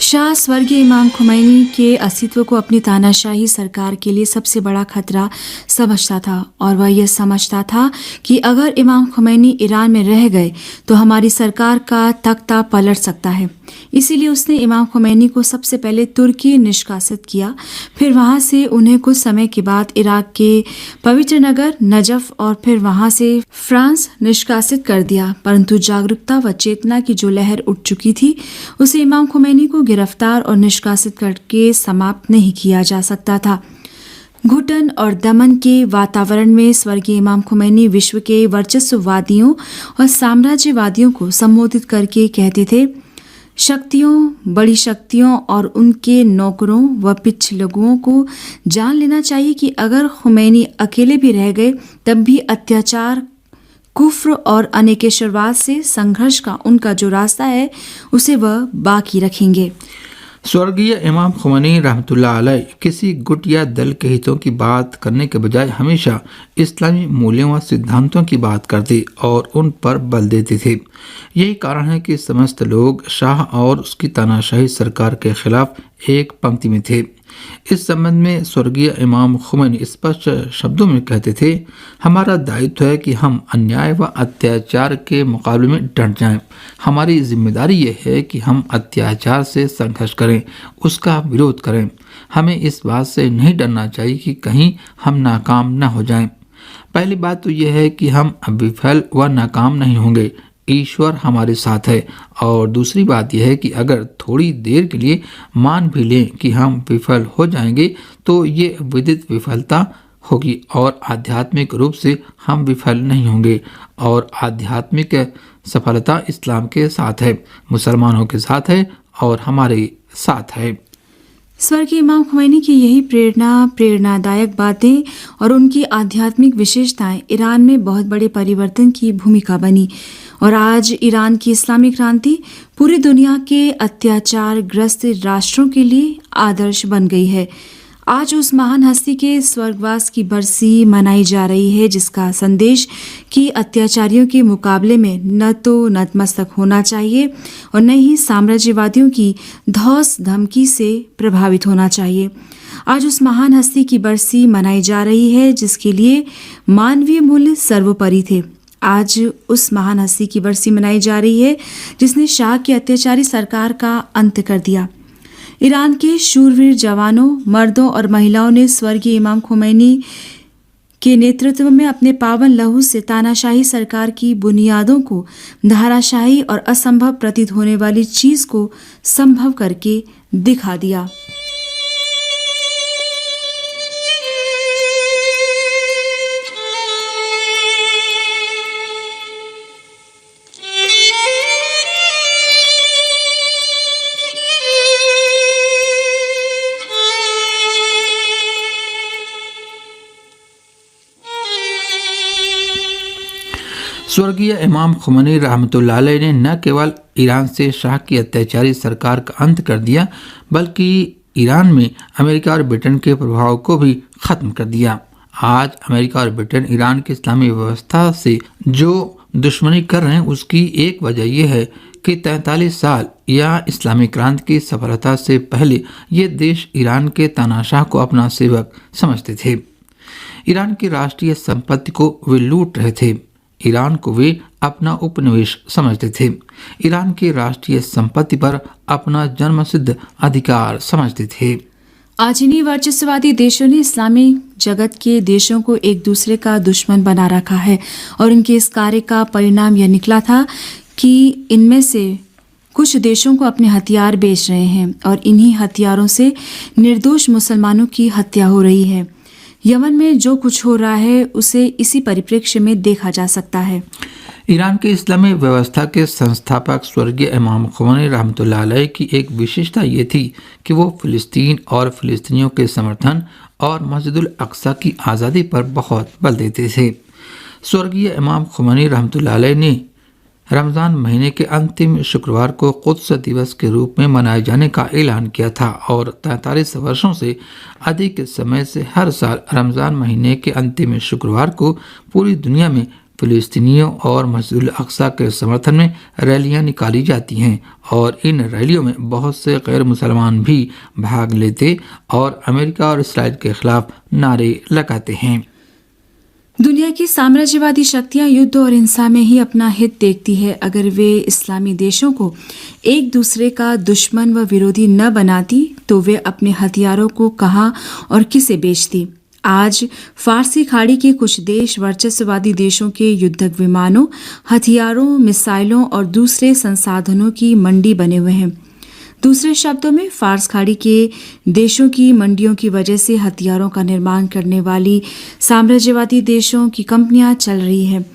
शाह स्वर्गीय इमाम खुमैनी के अस्तित्व को अपनी तानाशाही सरकार के लिए सबसे बड़ा खतरा समझता था और वह यह समझता था कि अगर इमाम खुमैनी ईरान में रह गए तो हमारी सरकार का तख्ता पलट सकता है। इसीलिए उसने इमाम खुमैनी को सबसे पहले तुर्की निष्कासित किया, फिर वहां से उन्हें कुछ समय के बाद इराक के पवित्र नगर नजफ और फिर वहां से फ्रांस निष्कासित कर दिया। परंतु जागरूकता व चेतना की जो लहर उठ चुकी थी उसे इमाम खुमैनी को गिरफ्तार और निष्कासित करके समाप्त नहीं किया जा सकता था। घुटन और दमन के वातावरण में स्वर्गीय इमाम खुमैनी विश्व के वर्चस्ववादियों और साम्राज्यवादियों को संबोधित करके कहते थे, शक्तियों, बड़ी शक्तियों और उनके नौकरों व पिछलगुओं को जान लेना चाहिए कि अगर खुमैनी अकेले भी रह गए तब भी अत्याचार, कुफ्र और अनेकेश्वरवाद से संघर्ष का उनका जो रास्ता है उसे वह बाकी रखेंगे। स्वर्गीय इमाम खुमैनी रहमतुल्लाह अलैह किसी गुट या दल के हितों की बात करने के बजाय हमेशा इस्लामी मूल्यों व सिद्धांतों की बात करते और उन पर बल देते थे। यही कारण है कि समस्त लोग शाह और उसकी तानाशाही सरकार के खिलाफ एक पंक्ति में थे। इस संबंध में स्वर्गीय इमाम खुमैनी स्पष्ट शब्दों में कहते थे, हमारा दायित्व है कि हम अन्याय व अत्याचार के मुकाबले में डट जाएं। हमारी जिम्मेदारी यह है कि हम अत्याचार से संघर्ष करें, उसका विरोध करें। हमें इस बात से नहीं डरना चाहिए कि कहीं हम नाकाम न हो जाएं। पहली बात तो यह है कि हम विफल व नाकाम नहीं होंगे, ईश्वर हमारे साथ है। और दूसरी बात यह है कि अगर थोड़ी देर के लिए मान भी लें कि हम विफल हो जाएंगे तो ये विदित विफलता होगी और आध्यात्मिक रूप से हम विफल नहीं होंगे। और आध्यात्मिक सफलता इस्लाम के साथ है, मुसलमानों के साथ है और हमारे साथ है। स्वर्गीय इमाम खुमैनी की यही प्रेरणादायक बातें और उनकी आध्यात्मिक विशेषताएं ईरान में बहुत बड़े परिवर्तन की भूमिका बनी और आज ईरान की इस्लामी क्रांति पूरी दुनिया के अत्याचार ग्रस्त राष्ट्रों के लिए आदर्श बन गई है। आज उस महान हस्ती के स्वर्गवास की बरसी मनाई जा रही है जिसका संदेश कि अत्याचारियों के मुकाबले में न तो नतमस्तक होना चाहिए और न ही साम्राज्यवादियों की धौस धमकी से प्रभावित होना चाहिए। आज उस महान हस्ती की बरसी मनाई जा रही है जिसके लिए मानवीय मूल्य सर्वोपरि थे। आज उस महान हस्ती की बरसी मनाई जा रही है जिसने शाह की अत्याचारी सरकार का अंत कर दिया। ईरान के शूरवीर जवानों, मर्दों और महिलाओं ने स्वर्गीय इमाम खुमैनी के नेतृत्व में अपने पावन लहू से तानाशाही सरकार की बुनियादों को, धाराशाही और असंभव प्रतीत होने वाली चीज को संभव करके दिखा दिया। स्वर्गीय इमाम खुमैनी रहमतुल्लाह अलैह ने न केवल ईरान से शाह की अत्याचारी सरकार का अंत कर दिया बल्कि ईरान में अमेरिका और ब्रिटेन के प्रभाव को भी खत्म कर दिया। आज अमेरिका और ब्रिटेन ईरान की इस्लामी व्यवस्था से जो दुश्मनी कर रहे हैं उसकी एक वजह यह है कि 43 साल या इस्लामी क्रांति की सफलता से पहले ये देश ईरान के तानाशाह को अपना सेवक समझते थे। ईरान की राष्ट्रीय संपत्ति को वे लूट रहे थे। ईरान को वे अपना उपनिवेश समझते थे। ईरान की राष्ट्रीय संपत्ति पर अपना जन्मसिद्ध अधिकार समझते थे। आज इन्हीं वर्चस्ववादी देशों ने इस्लामी जगत के देशों को एक दूसरे का दुश्मन बना रखा है और इनके इस कार्य का परिणाम यह निकला था कि इनमें से कुछ देशों को अपने हथियार बेच रहे हैं और इन्हीं हथियारों से निर्दोष मुसलमानों की हत्या हो रही है। यमन में जो कुछ हो रहा है उसे इसी परिप्रेक्ष्य में देखा जा सकता है। ईरान के इस्लामी व्यवस्था के संस्थापक स्वर्गीय इमाम खुमैनी रहमतुल्लाह अलैह की एक विशेषता ये थी कि वो फिलिस्तीन और फिलिस्तीनियों के समर्थन और मस्जिदुल अक्सा की आज़ादी पर बहुत बल देते थे। स्वर्गीय इमाम खुमैनी रहमतुल्लाह अलैह ने रमज़ान महीने के अंतिम शुक्रवार को कुद्स दिवस के रूप में मनाए जाने का ऐलान किया था और 43 वर्षों से अधिक समय से हर साल रमज़ान महीने के अंतिम शुक्रवार को पूरी दुनिया में फिलिस्तीनियों और मस्जिदुल अक्सा के समर्थन में रैलियां निकाली जाती हैं और इन रैलियों में बहुत से गैर मुसलमान भी भाग लेते और अमेरिका और इसराइल के खिलाफ नारे लगाते हैं। दुनिया की साम्राज्यवादी शक्तियां युद्ध और हिंसा में ही अपना हित देखती है। अगर वे इस्लामी देशों को एक दूसरे का दुश्मन व विरोधी न बनाती तो वे अपने हथियारों को कहाँ और किसे बेचती। आज फारसी खाड़ी के कुछ देश वर्चस्ववादी देशों के युद्धक विमानों, हथियारों, मिसाइलों और दूसरे संसाधनों की मंडी बने हुए हैं। दूसरे शब्दों में फारस खाड़ी के देशों की मंडियों की वजह से हथियारों का निर्माण करने वाली साम्राज्यवादी देशों की कंपनियां चल रही हैं।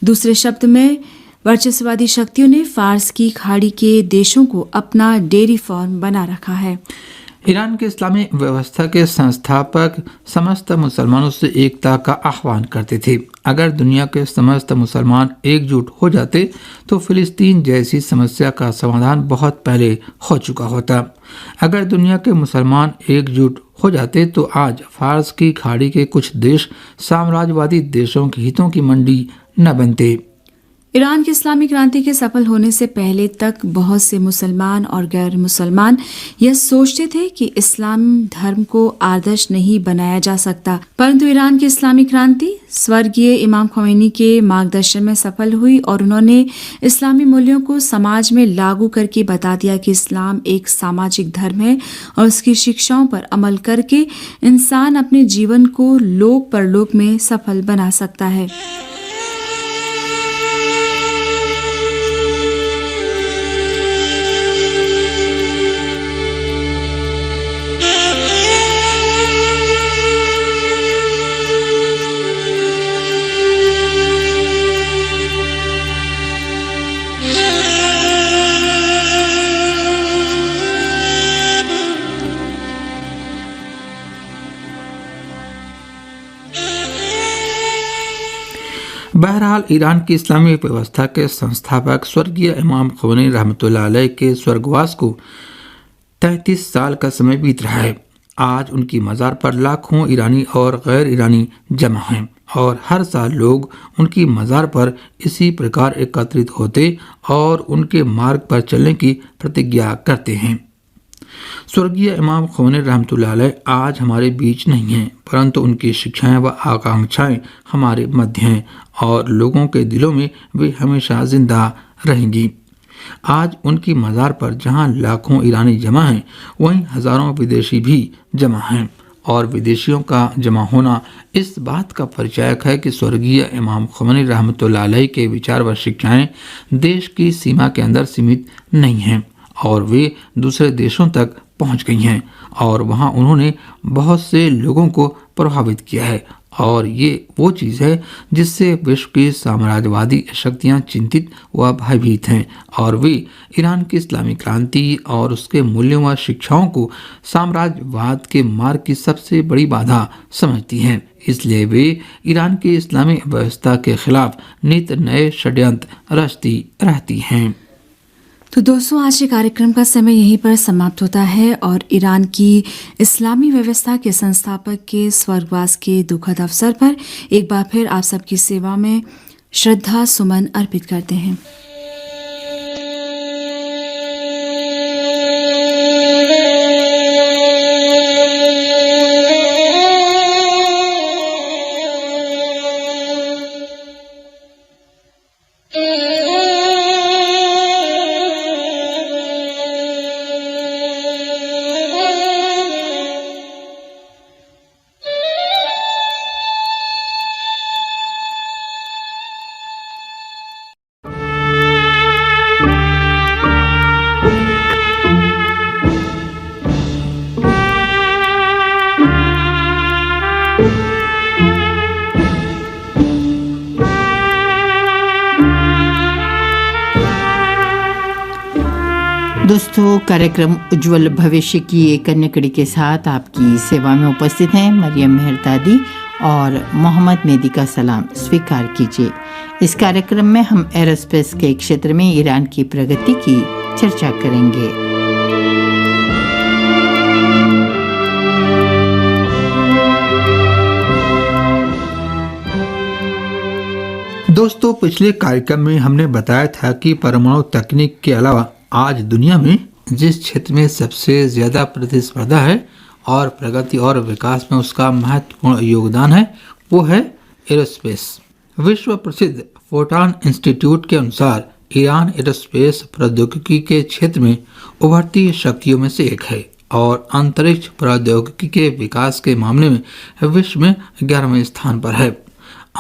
दूसरे शब्द में वर्चस्ववादी शक्तियों ने फारस की खाड़ी के देशों को अपना डेयरी फार्म बना रखा है। ईरान के इस्लामी व्यवस्था के संस्थापक समस्त मुसलमानों से एकता का आह्वान करते थे। अगर दुनिया के समस्त मुसलमान एकजुट हो जाते तो फिलिस्तीन जैसी समस्या का समाधान बहुत पहले हो चुका होता। अगर दुनिया के मुसलमान एकजुट हो जाते तो आज फारस की खाड़ी के कुछ देश साम्राज्यवादी देशों के हितों की मंडी न बनते। ईरान की इस्लामी क्रांति के सफल होने से पहले तक बहुत से मुसलमान और गैर मुसलमान यह सोचते थे कि इस्लाम धर्म को आदर्श नहीं बनाया जा सकता, परंतु ईरान की इस्लामी क्रांति स्वर्गीय इमाम खुमैनी के मार्गदर्शन में सफल हुई और उन्होंने इस्लामी मूल्यों को समाज में लागू करके बता दिया कि इस्लाम एक सामाजिक धर्म है और उसकी शिक्षाओं पर अमल करके इंसान अपने जीवन को लोक परलोक में सफल बना सकता है। बहरहाल ईरान की इस्लामी व्यवस्था के संस्थापक स्वर्गीय इमाम खुमैनी रहमतुल्लाह अलैह के स्वर्गवास को 33 साल का समय बीत रहा है। आज उनकी मज़ार पर लाखों ईरानी और गैर ईरानी जमा हैं और हर साल लोग उनकी मज़ार पर इसी प्रकार एकत्रित होते और उनके मार्ग पर चलने की प्रतिज्ञा करते हैं। स्वर्गीय इमाम खुमैनी रहमतुल्लाह अलैह आज हमारे बीच नहीं हैं, परंतु उनकी शिक्षाएं व आकांक्षाएं हमारे मध्य हैं और लोगों के दिलों में वे हमेशा जिंदा रहेंगी। आज उनकी मज़ार पर जहां लाखों ईरानी जमा हैं, वहीं हज़ारों विदेशी भी जमा हैं और विदेशियों का जमा होना इस बात का परिचायक है कि स्वर्गीय इमाम खुमैनी रहमतुल्लाह अलैह के विचार व शिक्षाएं देश की सीमा के अंदर सीमित नहीं हैं और वे दूसरे देशों तक पहुंच गई हैं और वहां उन्होंने बहुत से लोगों को प्रभावित किया है और ये वो चीज़ है जिससे विश्व की साम्राज्यवादी शक्तियां चिंतित व भयभीत हैं और वे ईरान की इस्लामी क्रांति और उसके मूल्यों व शिक्षाओं को साम्राज्यवाद के मार्ग की सबसे बड़ी बाधा समझती हैं। इसलिए वे ईरान की इस्लामी व्यवस्था के खिलाफ नित नए षड्यंत्र रचती रहती हैं। तो दोस्तों, आज के कार्यक्रम का समय यहीं पर समाप्त होता है और ईरान की इस्लामी व्यवस्था के संस्थापक के स्वर्गवास के दुखद अवसर पर एक बार फिर आप सबकी सेवा में श्रद्धा सुमन अर्पित करते हैं। दोस्तों, कार्यक्रम उज्जवल भविष्य की एक अन्य कड़ी के साथ आपकी सेवा में उपस्थित हैं मरियम मेहरदादी और मोहम्मद मेहदी का सलाम स्वीकार कीजिए। इस कार्यक्रम में हम एरोस्पेस के क्षेत्र में ईरान की प्रगति की चर्चा करेंगे। दोस्तों, पिछले कार्यक्रम में हमने बताया था कि परमाणु तकनीक के अलावा आज दुनिया में जिस क्षेत्र में सबसे ज़्यादा प्रतिस्पर्धा है और प्रगति और विकास में उसका महत्वपूर्ण योगदान है, वो है एरोस्पेस। विश्व प्रसिद्ध फोटॉन इंस्टीट्यूट के अनुसार ईरान एरोस्पेस प्रौद्योगिकी के क्षेत्र में उभरती शक्तियों में से एक है और अंतरिक्ष प्रौद्योगिकी के विकास के मामले में विश्व में 11वें स्थान पर है।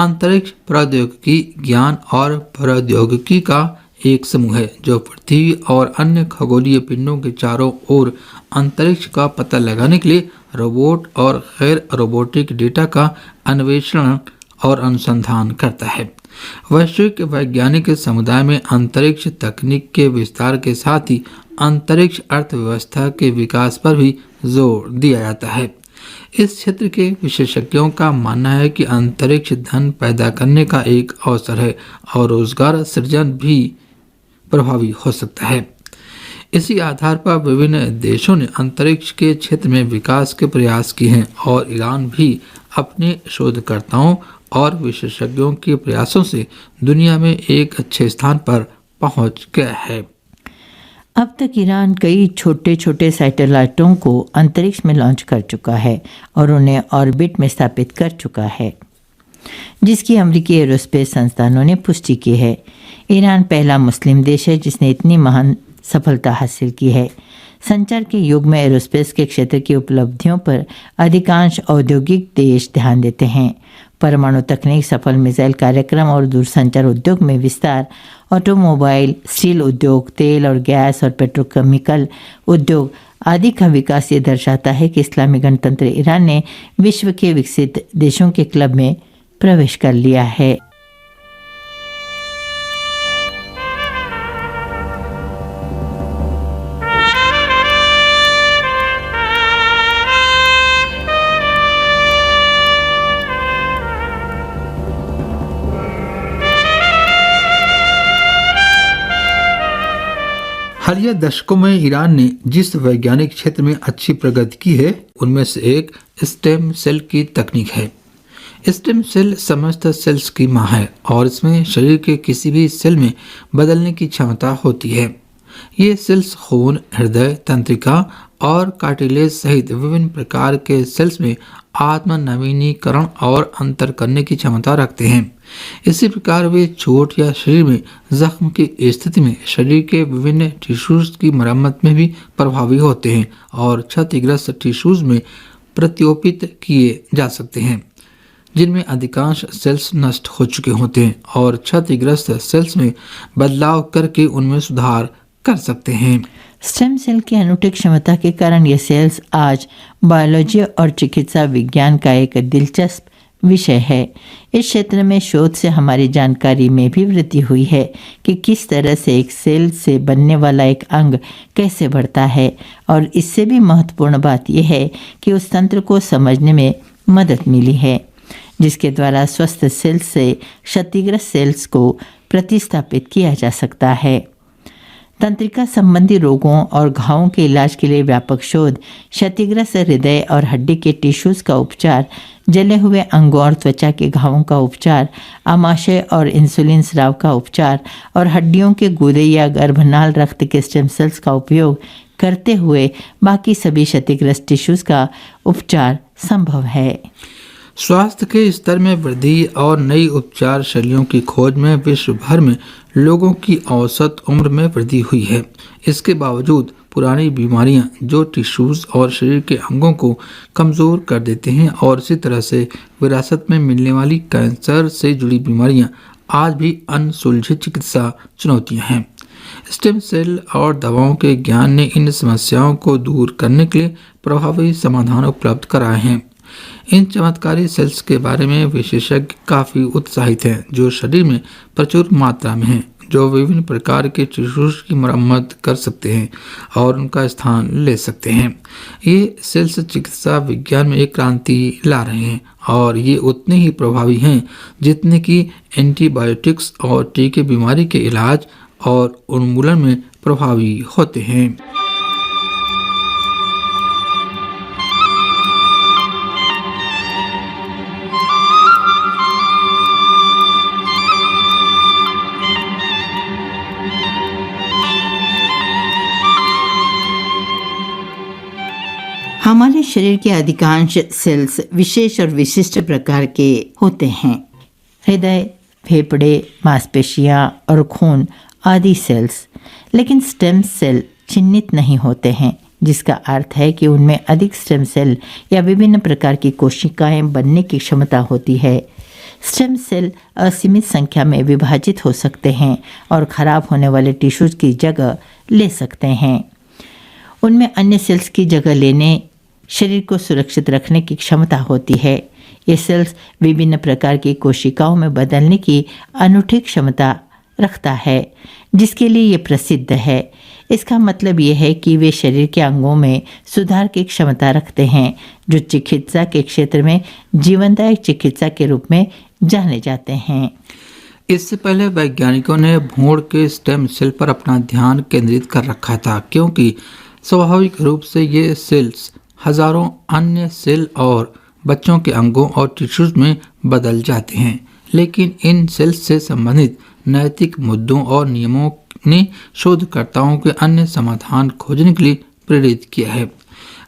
अंतरिक्ष प्रौद्योगिकी ज्ञान और प्रौद्योगिकी का एक समूह है जो पृथ्वी और अन्य खगोलीय पिंडों के चारों ओर अंतरिक्ष का पता लगाने के लिए रोबोट और गैर रोबोटिक डेटा का अन्वेषण और अनुसंधान करता है। वैश्विक वैज्ञानिक समुदाय में अंतरिक्ष तकनीक के विस्तार के साथ ही अंतरिक्ष अर्थव्यवस्था के विकास पर भी जोर दिया जाता है। इस क्षेत्र के विशेषज्ञों का मानना है कि अंतरिक्ष धन पैदा करने का एक अवसर है और रोजगार सृजन भी प्रभावी हो सकता है। इसी आधार पर विभिन्न देशों ने अंतरिक्ष के क्षेत्र में विकास के प्रयास किए हैं और ईरान भी अपने शोधकर्ताओं और विशेषज्ञों के प्रयासों से दुनिया में एक अच्छे स्थान पर पहुंच गया है। अब तक ईरान कई छोटे छोटे सैटेलाइटों को अंतरिक्ष में लॉन्च कर चुका है और उन्हें ऑर्बिट में स्थापित कर चुका है, जिसकी अमेरिकी एरोस्पेस संस्थानों ने पुष्टि की है। ईरान पहला मुस्लिम देश है जिसने इतनी महान सफलता हासिल की है। संचार के युग में एरोस्पेस के क्षेत्र की उपलब्धियों पर अधिकांश औद्योगिक देश ध्यान देते हैं। परमाणु तकनीक, सफल मिसाइल कार्यक्रम और दूरसंचार उद्योग में विस्तार, ऑटोमोबाइल, स्टील उद्योग, तेल और गैस और पेट्रोकेमिकल उद्योग आदि का विकास ये दर्शाता है कि इस्लामी गणतंत्र ईरान ने विश्व के विकसित देशों के क्लब में प्रवेश कर लिया है। हालिया दशकों में ईरान ने जिस वैज्ञानिक क्षेत्र में अच्छी प्रगति की है उनमें से एक स्टेम सेल की तकनीक है। स्टेम सेल समस्त सेल्स की मां है और इसमें शरीर के किसी भी सेल में बदलने की क्षमता होती है। ये सेल्स खून, हृदय, तंत्रिका और कार्टिलेज सहित विभिन्न प्रकार के सेल्स में आत्म नवीनीकरण और अंतर करने की क्षमता रखते हैं। इसी प्रकार वे चोट या शरीर में जख्म की स्थिति में शरीर के विभिन्न टिश्यूज की मरम्मत में भी प्रभावी होते हैं और क्षतिग्रस्त टिश्यूज में प्रत्योपित किए जा सकते हैं, जिनमें अधिकांश सेल्स नष्ट हो चुके होते हैं और क्षतिग्रस्त सेल्स में बदलाव करके उनमें सुधार कर सकते हैं। स्टेम सेल की अनूठी क्षमता के कारण ये सेल्स आज बायोलॉजी और चिकित्सा विज्ञान का एक दिलचस्प विषय है। इस क्षेत्र में शोध से हमारी जानकारी में भी वृद्धि हुई है कि किस तरह से एक सेल से बनने वाला एक अंग कैसे बढ़ता है, और इससे भी महत्वपूर्ण बात यह है कि उस तंत्र को समझने में मदद मिली है जिसके द्वारा स्वस्थ सेल्स से क्षतिग्रस्त सेल्स को प्रतिस्थापित किया जा सकता है। तंत्रिका संबंधी रोगों और घावों के इलाज के लिए व्यापक शोध, क्षतिग्रस्त हृदय और हड्डी के टिश्यूज का उपचार, जले हुए अंगों और त्वचा के घावों का उपचार, आमाशय और इंसुलिन स्राव का उपचार और हड्डियों के गुर्दे या गर्भनाल रक्त के स्टेम सेल्स का उपयोग करते हुए बाकी सभी क्षतिग्रस्त टिश्यूज का उपचार संभव है। स्वास्थ्य के स्तर में वृद्धि और नई उपचार शैलियों की खोज में विश्व भर में लोगों की औसत उम्र में वृद्धि हुई है। इसके बावजूद पुरानी बीमारियां जो टिश्यूज और शरीर के अंगों को कमज़ोर कर देते हैं और इसी तरह से विरासत में मिलने वाली कैंसर से जुड़ी बीमारियां आज भी अनसुलझी चिकित्सा चुनौतियां हैं। स्टेम सेल और दवाओं के ज्ञान ने इन समस्याओं को दूर करने के लिए प्रभावी समाधान उपलब्ध कराए हैं। इन चमत्कारी सेल्स के बारे में विशेषज्ञ काफ़ी उत्साहित हैं जो शरीर में प्रचुर मात्रा में हैं। जो विभिन्न प्रकार के टिश्यूज की मरम्मत कर सकते हैं और उनका स्थान ले सकते हैं। ये सेल्स चिकित्सा विज्ञान में एक क्रांति ला रहे हैं और ये उतने ही प्रभावी हैं जितने कि एंटीबायोटिक्स और टीके बीमारी के इलाज और उन्मूलन में प्रभावी होते हैं। हमारे शरीर के अधिकांश सेल्स विशेष और विशिष्ट प्रकार के होते हैं। हृदय, फेफड़े, मांसपेशियां और खून आदि सेल्स, लेकिन स्टेम सेल चिन्हित नहीं होते हैं, जिसका अर्थ है कि उनमें अधिक स्टेम सेल या विभिन्न प्रकार की कोशिकाएं बनने की क्षमता होती है। स्टेम सेल असीमित संख्या में विभाजित हो सकते हैं और खराब होने वाले टिश्यूज की जगह ले सकते हैं। उनमें अन्य सेल्स की जगह लेने, शरीर को सुरक्षित रखने की क्षमता होती है। ये सेल्स विभिन्न प्रकार की कोशिकाओं में बदलने की अनूठी क्षमता रखता है, जिसके लिए ये प्रसिद्ध है। इसका मतलब ये है कि वे शरीर के अंगों में सुधार की क्षमता रखते हैं, जो चिकित्सा के क्षेत्र में जीवनदायक चिकित्सा के रूप में जाने जाते हैं। इससे पहले वैज्ञानिकों ने भ्रूण के स्टेम सेल पर अपना ध्यान केंद्रित कर रखा था, क्योंकि स्वाभाविक रूप से ये सेल्स हजारों अन्य सेल और बच्चों के अंगों और टिश्यूज में बदल जाते हैं। लेकिन इन सेल्स से संबंधित नैतिक मुद्दों और नियमों ने शोधकर्ताओं के अन्य समाधान खोजने के लिए प्रेरित किया है।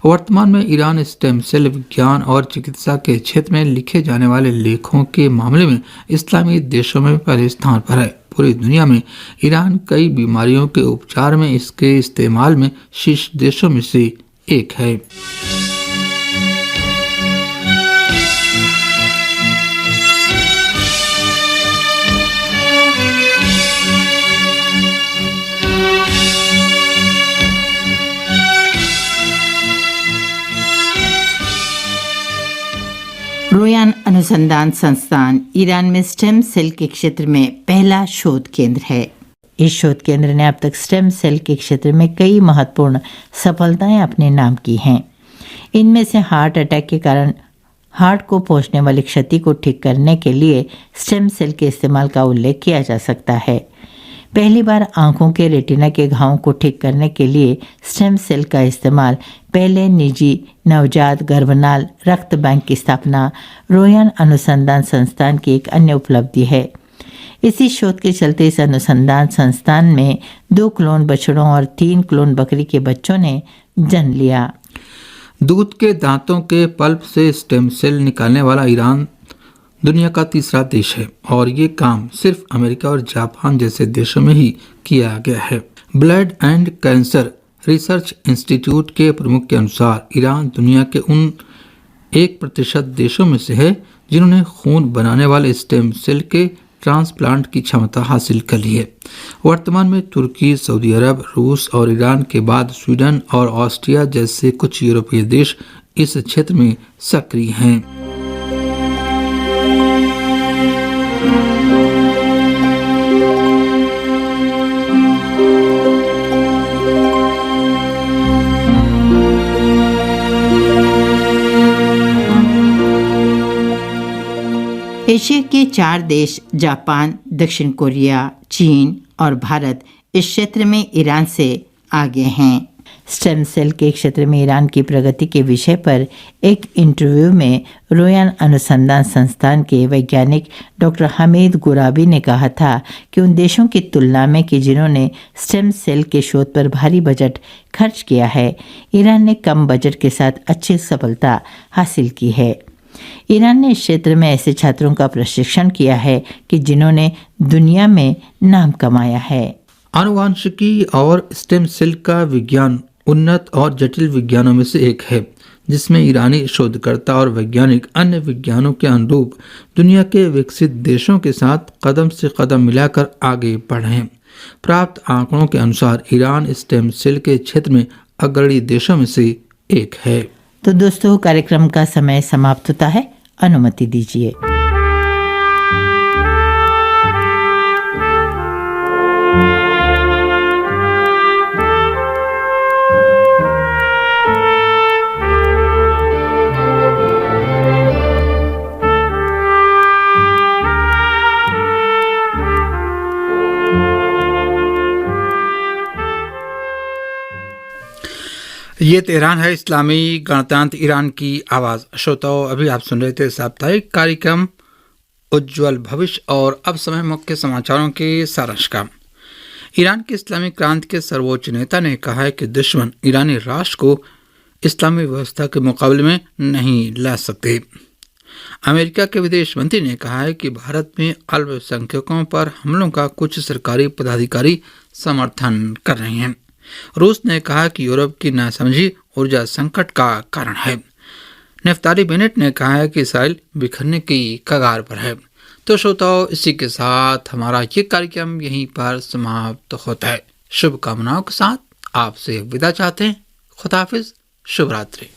वर्तमान में ईरान स्टेम सेल विज्ञान और चिकित्सा के क्षेत्र में लिखे जाने वाले लेखों के मामले में इस्लामी देशों में पहले स्थान पर है। पूरी दुनिया में ईरान कई बीमारियों के उपचार में इसके इस्तेमाल में शीर्ष देशों में से एक है। रोयान अनुसंधान संस्थान ईरान में स्टेम सेल के क्षेत्र में पहला शोध केंद्र है। इस शोध केंद्र ने अब तक स्टेम सेल के क्षेत्र में कई महत्वपूर्ण सफलताएं अपने नाम की हैं। इनमें से हार्ट अटैक के कारण हार्ट को पहुंचने वाली क्षति को ठीक करने के लिए स्टेम सेल के इस्तेमाल का उल्लेख किया जा सकता है। पहली बार आंखों के रेटिना के घावों को ठीक करने के लिए स्टेम सेल का इस्तेमाल, पहले निजी नवजात गर्भनाल रक्त बैंक की स्थापना रोयान अनुसंधान संस्थान की एक अन्य उपलब्धि है। इसी शोध के चलते इस अनुसंधान संस्थान में 2 क्लोन बछड़ों और 3 क्लोन बकरी के बच्चों ने जन्म लिया। दूध के दांतों के पल्प से स्टेम सेल निकालने वाला ईरान दुनिया का तीसरा देश है और ये काम सिर्फ अमेरिका और जापान जैसे देशों में ही किया गया है। Blood and cancer research institute के प्रमुख के अनुसार ईरान दुनिया के उन 1% देशों में से है जिन्होंने खून बनाने वाले स्टेम सेल के ट्रांसप्लांट की क्षमता हासिल कर ली है। वर्तमान में तुर्की, सऊदी अरब, रूस और ईरान के बाद स्वीडन और ऑस्ट्रिया जैसे कुछ यूरोपीय देश इस क्षेत्र में सक्रिय हैं। एशिया के 4 देश जापान, दक्षिण कोरिया, चीन और भारत इस क्षेत्र में ईरान से आगे हैं। स्टेम सेल के क्षेत्र में ईरान की प्रगति के विषय पर एक इंटरव्यू में रोयान अनुसंधान संस्थान के वैज्ञानिक डॉक्टर हमीद गुराबी ने कहा था कि उन देशों की तुलना में कि जिन्होंने स्टेम सेल के शोध पर भारी बजट खर्च किया है, ईरान ने कम बजट के साथ अच्छी सफलता हासिल की है। ईरान ने इस क्षेत्र में ऐसे छात्रों का प्रशिक्षण किया है कि जिन्होंने दुनिया में नाम कमाया है। आनुवांशिकी और स्टेम सेल का विज्ञान उन्नत और जटिल विज्ञानों में से एक है, जिसमें ईरानी शोधकर्ता और वैज्ञानिक अन्य विज्ञानों के अनुरूप दुनिया के विकसित देशों के साथ कदम से कदम मिलाकर आगे बढ़े हैं। प्राप्त आंकड़ों के अनुसार ईरान स्टेम सेल के क्षेत्र में अग्रणी देशों में से एक है। तो दोस्तों, कार्यक्रम का समय समाप्त होता है, अनुमति दीजिए। ये तेहरान है, इस्लामी गणतंत्र ईरान की आवाज़। श्रोताओं, अभी आप सुन रहे थे साप्ताहिक कार्यक्रम उज्ज्वल भविष्य, और अब समय मुख्य समाचारों के सारांश का। ईरान के इस्लामी क्रांति के सर्वोच्च नेता ने कहा है कि दुश्मन ईरानी राष्ट्र को इस्लामी व्यवस्था के मुकाबले में नहीं ला सकते। अमेरिका के विदेश मंत्री ने कहा है कि भारत में अल्पसंख्यकों पर हमलों का कुछ सरकारी पदाधिकारी समर्थन कर रहे हैं। रूस ने कहा कि यूरोप की नासमझी ऊर्जा संकट का कारण है। नेफ्ताली बेनेट ने कहा है कि इसराइल बिखरने की कगार पर है। तो श्रोताओं, इसी के साथ हमारा ये कार्यक्रम यहीं पर समाप्त होता है। शुभकामनाओं के साथ आपसे विदा चाहते हैं। खुदा हाफिज, शुभ रात्रि।